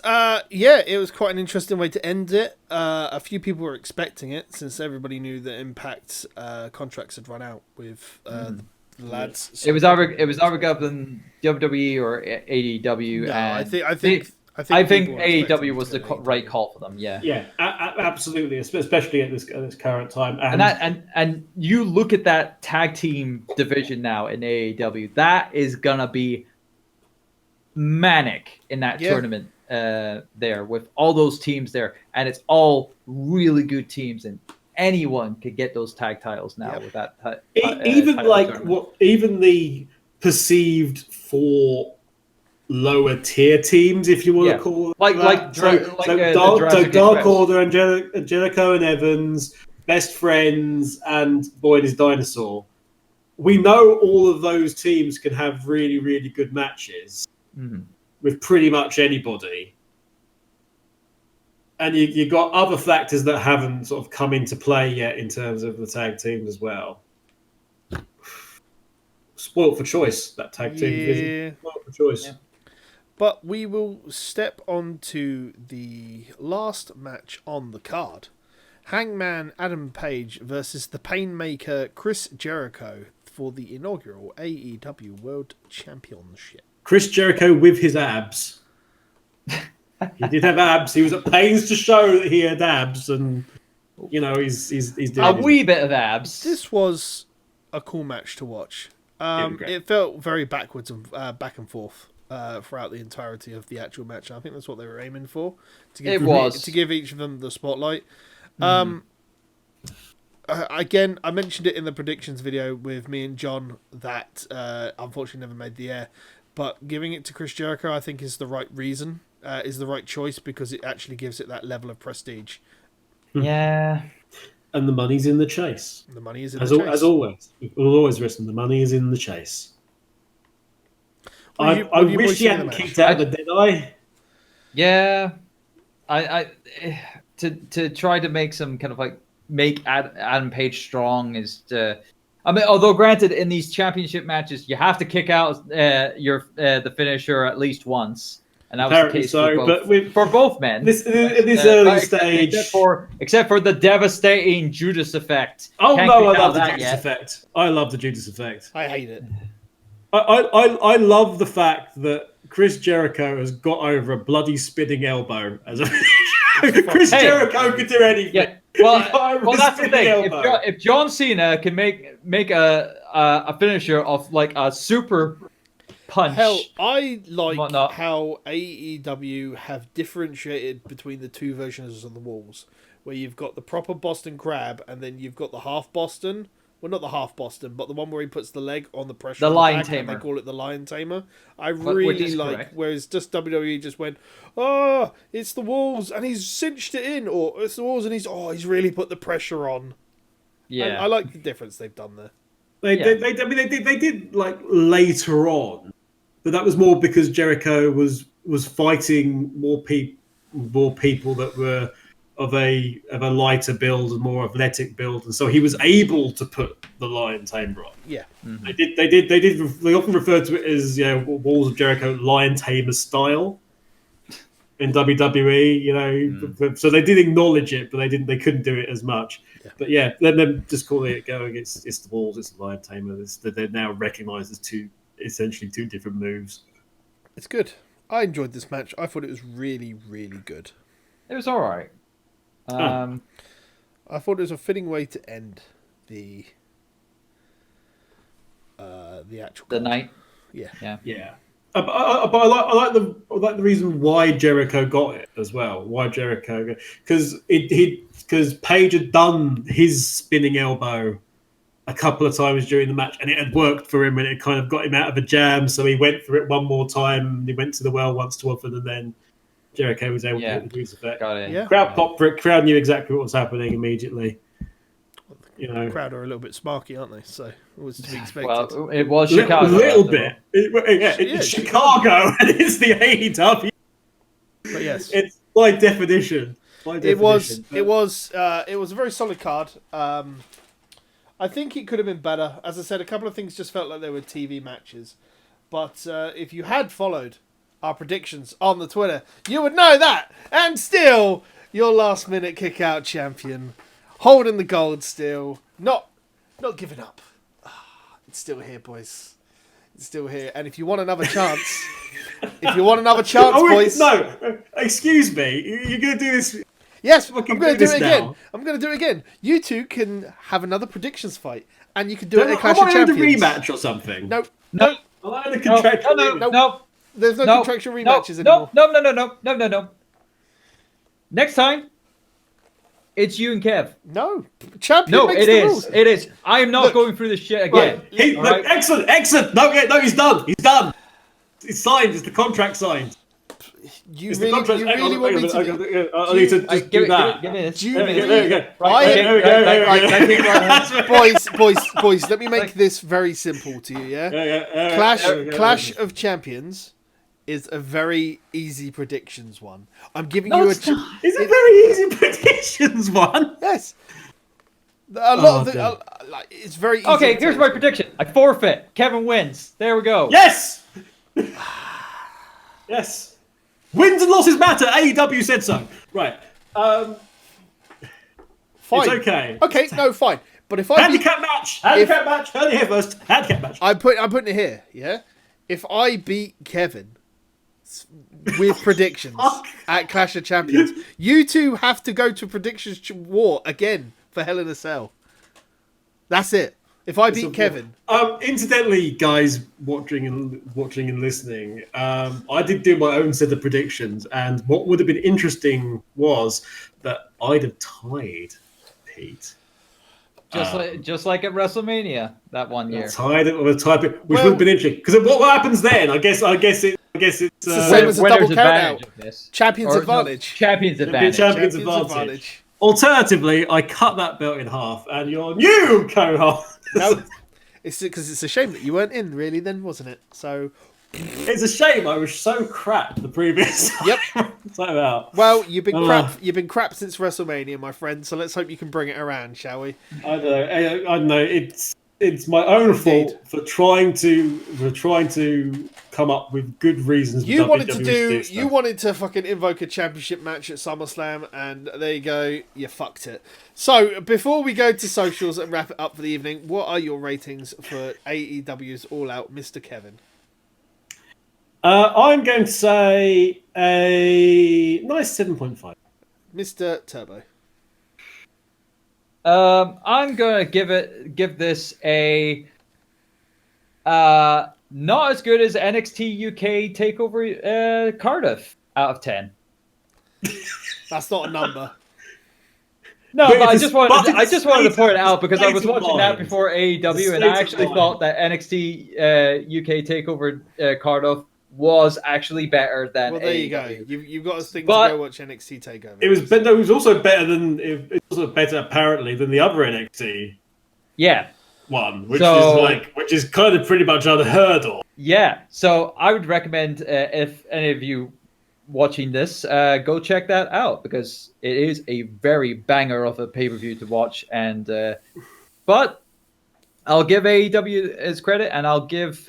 it was quite an interesting way to end it. A few people were expecting it since everybody knew that Impact's contracts had run out with the lads. So it was either governed WWE or AEW. No, and I think AEW was the right call for them. Yeah. Yeah, absolutely, especially at this current time. And you look at that tag team division now in AEW. That is gonna be manic in that tournament there with all those teams there, and it's all really good teams and. Anyone could get those tag titles now with that. Even the perceived 4 lower tier teams, if you want to call it so Dark Order, Angelico and Evans, Best Friends, and Boyd is Dinosaur. We know all of those teams can have really, really good matches with pretty much anybody. And you got other factors that haven't sort of come into play yet in terms of the tag teams as well. Spoiled for choice, that tag team division. Spoiled for choice. Yeah. But we will step on to the last match on the card. Hangman Adam Page versus the Painmaker Chris Jericho for the inaugural AEW World Championship. Chris Jericho with his abs. He did have abs. He was at pains to show that he had abs, and he's doing a wee bit of abs. This was a cool match to watch. It felt very backwards and back and forth throughout the entirety of the actual match. I think that's what they were aiming for. To give each of them the spotlight. Again, I mentioned it in the predictions video with me and John that unfortunately never made the air. But giving it to Chris Jericho, I think, is the right reason. Is the right choice because it actually gives it that level of prestige. Yeah. And the money's in the chase. The money is in the chase. As always. We'll always listen. The money is in the chase. I wish he hadn't kicked out the Dead Eye. Yeah. To try to make some kind of make Adam Page strong is to... I mean, although granted, in these championship matches, you have to kick out the finisher at least once, and that was Apparently the case so, for both men. In this early stage, except for the devastating Judas effect. Oh Can't no, I kick out love the that Judas yet. effect. I love the Judas effect. I hate it. I love the fact that Chris Jericho has got over a bloody spinning elbow as a Chris Jericho could do anything. Yeah. Well, that's the thing. If John Cena can make a finisher of like a super punch. Hell, I like how AEW have differentiated between the two versions of the walls, where you've got the proper Boston Crab and then you've got the half Boston. Well, not the half Boston, but the one where he puts the leg on the pressure. The lion tamer. They call it the lion tamer. I really like. Correct. Whereas just WWE just went, oh, it's the walls and he's cinched it in, or it's the walls and he's really put the pressure on. Yeah, and I like the difference they've done there. They did like later on, but that was more because Jericho was fighting more people that were of a lighter build and more athletic build, and so he was able to put the lion tamer on. Yeah, mm-hmm. They often refer to it as Walls of Jericho lion tamer style in WWE. So they did acknowledge it, but they couldn't do it as much. Yeah. But yeah, let them just call it going. It's the Walls, it's the lion tamer. They're now recognised as essentially two different moves. It's good. I enjoyed this match. I thought it was really, really good. It was all right. I thought it was a fitting way to end the actual night. Yeah. But I like the reason why Jericho got it as well. Why Jericho? Because Page had done his spinning elbow a couple of times during the match, and it had worked for him, and it kind of got him out of a jam. So he went for it one more time. He went to the well once too often, and then Jericho was able to hit the Juice effect. Got it. Yeah. Crowd popped for it. Crowd knew exactly what was happening immediately. The crowd are a little bit smarky, aren't they? So it was to be expected. Well, it was Chicago. A little bit. It's Chicago, and it's the AEW. But yes, it's by definition. It was a very solid card. I think it could have been better. As I said, a couple of things just felt like they were TV matches. But if you had followed our predictions on the Twitter, you would know that. And still, your last minute kick out champion, holding the gold still, not giving up. It's still here, boys. It's still here. And if you want another chance, boys. No, excuse me. You're going to do this. Yes, I'm going to do it again. I'm going to do it again. You two can have another predictions fight, and you can do it at Clash of Champions. A rematch or something. No. No. There's no contractual rematches anymore. No. Next time, it's you and Kev. No. Champion makes the rules. It is. I am not going through this shit again. Right. Excellent. No, he's done. It's signed. It's the contract signed. You really want me to I need to just do that. Give me this. Boys, let me make this very simple to you, yeah? Clash of Champions is a very easy predictions one. I'm giving you a... It's a very easy predictions one? Yes. A lot of the... it's very easy. Okay, here's my prediction. I forfeit. Kevin wins. There we go. Yes! Yes. Wins and losses matter. AEW said so. Right. Fine. It's okay. Okay, no, fine. But if I handicap match. Heard it here first. Handicap match. I'm putting it here. Yeah. If I beat Kevin with predictions at Clash of Champions, you two have to go to predictions war again for Hell in a Cell. That's it. If I beat Kevin. Incidentally, guys watching and listening, I did do my own set of predictions, and what would have been interesting was that I'd have tied Pete. Just like at WrestleMania that one year. Tied it with a type, which would have been interesting. Because what happens then? I guess it's the same as a double count out. Champions advantage. Champions advantage. Alternatively, I cut that belt in half, and your new co-host. No, it's because it's a shame that you weren't in, really. Then wasn't it? So it's a shame. I was so crap the previous. Yep. Out. Well, you've been crap. You've been crap since WrestleMania, my friend. So let's hope you can bring it around, shall we? I don't know. It's it's my own fault for trying to come up with good reasons. For You WWE wanted to to do you stuff. wanted to fucking invoke a championship match at SummerSlam, and there you go, you fucked it. So before we go to socials and wrap it up for the evening, what are your ratings for AEW's All Out, Mr. Kevin? I'm going to say a nice 7.5. Mr. Turbo. I'm gonna give this a not as good as NXT UK Takeover Cardiff out of 10. That's not a number. No, But but I it's just a- wanted but I it's just wanted to state- point it out because I state was of watching that mind. before AEW, and state I of actually mind. thought that NXT UK Takeover Cardiff was actually better than Well, there you go. AEW. You've got a thing But- to go watch NXT Takeover. It was also better than it was also better apparently than the other NXT Yeah. one, which So- is kind of pretty much unheard of. Yeah, so I would recommend if any of you watching this, go check that out because it is a very banger of a pay-per-view to watch. And but I'll give AEW its credit, and I'll give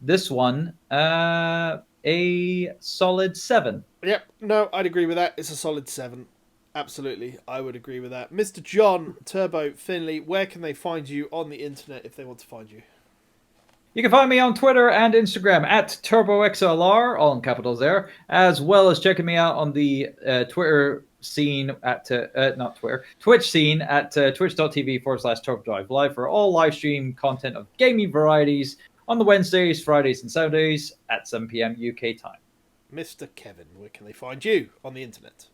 this one a solid 7. Yep, no, I'd agree with that. It's a solid 7. Absolutely, I would agree with that. Mr. John Turbo Finley, where can they find you on the internet if they want to find you? You can find me on Twitter and Instagram at TurboXLR, all in capitals there, as well as checking me out on the Twitter scene at, Twitch scene at twitch.tv/TurboDrive Live for all live stream content of gaming varieties on the Wednesdays, Fridays, and Saturdays at 7 p.m. UK time. Mr. Kevin, where can they find you on the internet?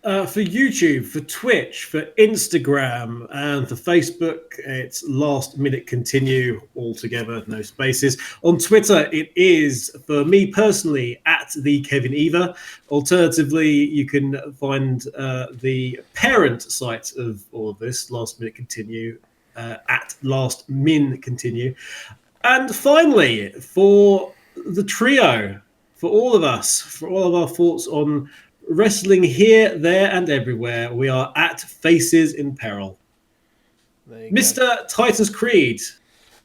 For YouTube, for Twitch, for Instagram, and for Facebook, it's Last Minute Continue, all together, no spaces. On Twitter, it is, for me personally, at the Kevin Eva. Alternatively, you can find the parent site of all of this, Last Minute Continue, at Last Min Continue. And finally, for the trio, for all of us, for all of our thoughts on wrestling here, there, and everywhere, we are at Faces in Peril. There you go. Mr. Titus Creed,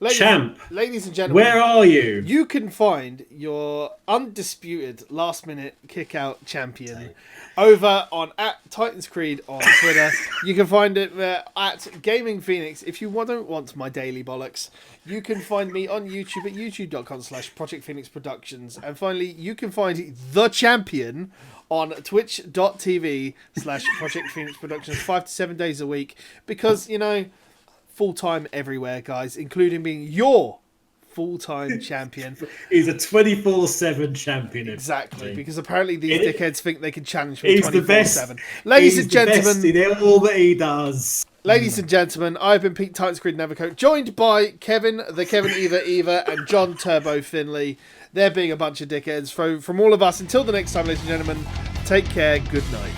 champ, ladies and gentlemen, where are you? you can find your undisputed last-minute kick-out champion over on at Titans Creed on Twitter. You can find it at Gaming Phoenix. If you don't want my daily bollocks, you can find me on YouTube at youtube.com/Project Phoenix Productions. And finally, you can find the champion on twitch.tv/Project Phoenix Productions 5 to 7 days a week, because, you know, full-time everywhere, guys, including being your full-time champion. He's a 24/7 champion. Exactly, because apparently these dickheads think they can challenge me He's the best. 24/7. Ladies and He's the best gentlemen, in all that he does. ladies and gentlemen, I've been Pete Titans Creed Nevercoat, joined by Kevin, the Kevin Eva, and John Turbo Finley. They're being a bunch of dickheads. From all of us, until the next time, ladies and gentlemen, take care, good night.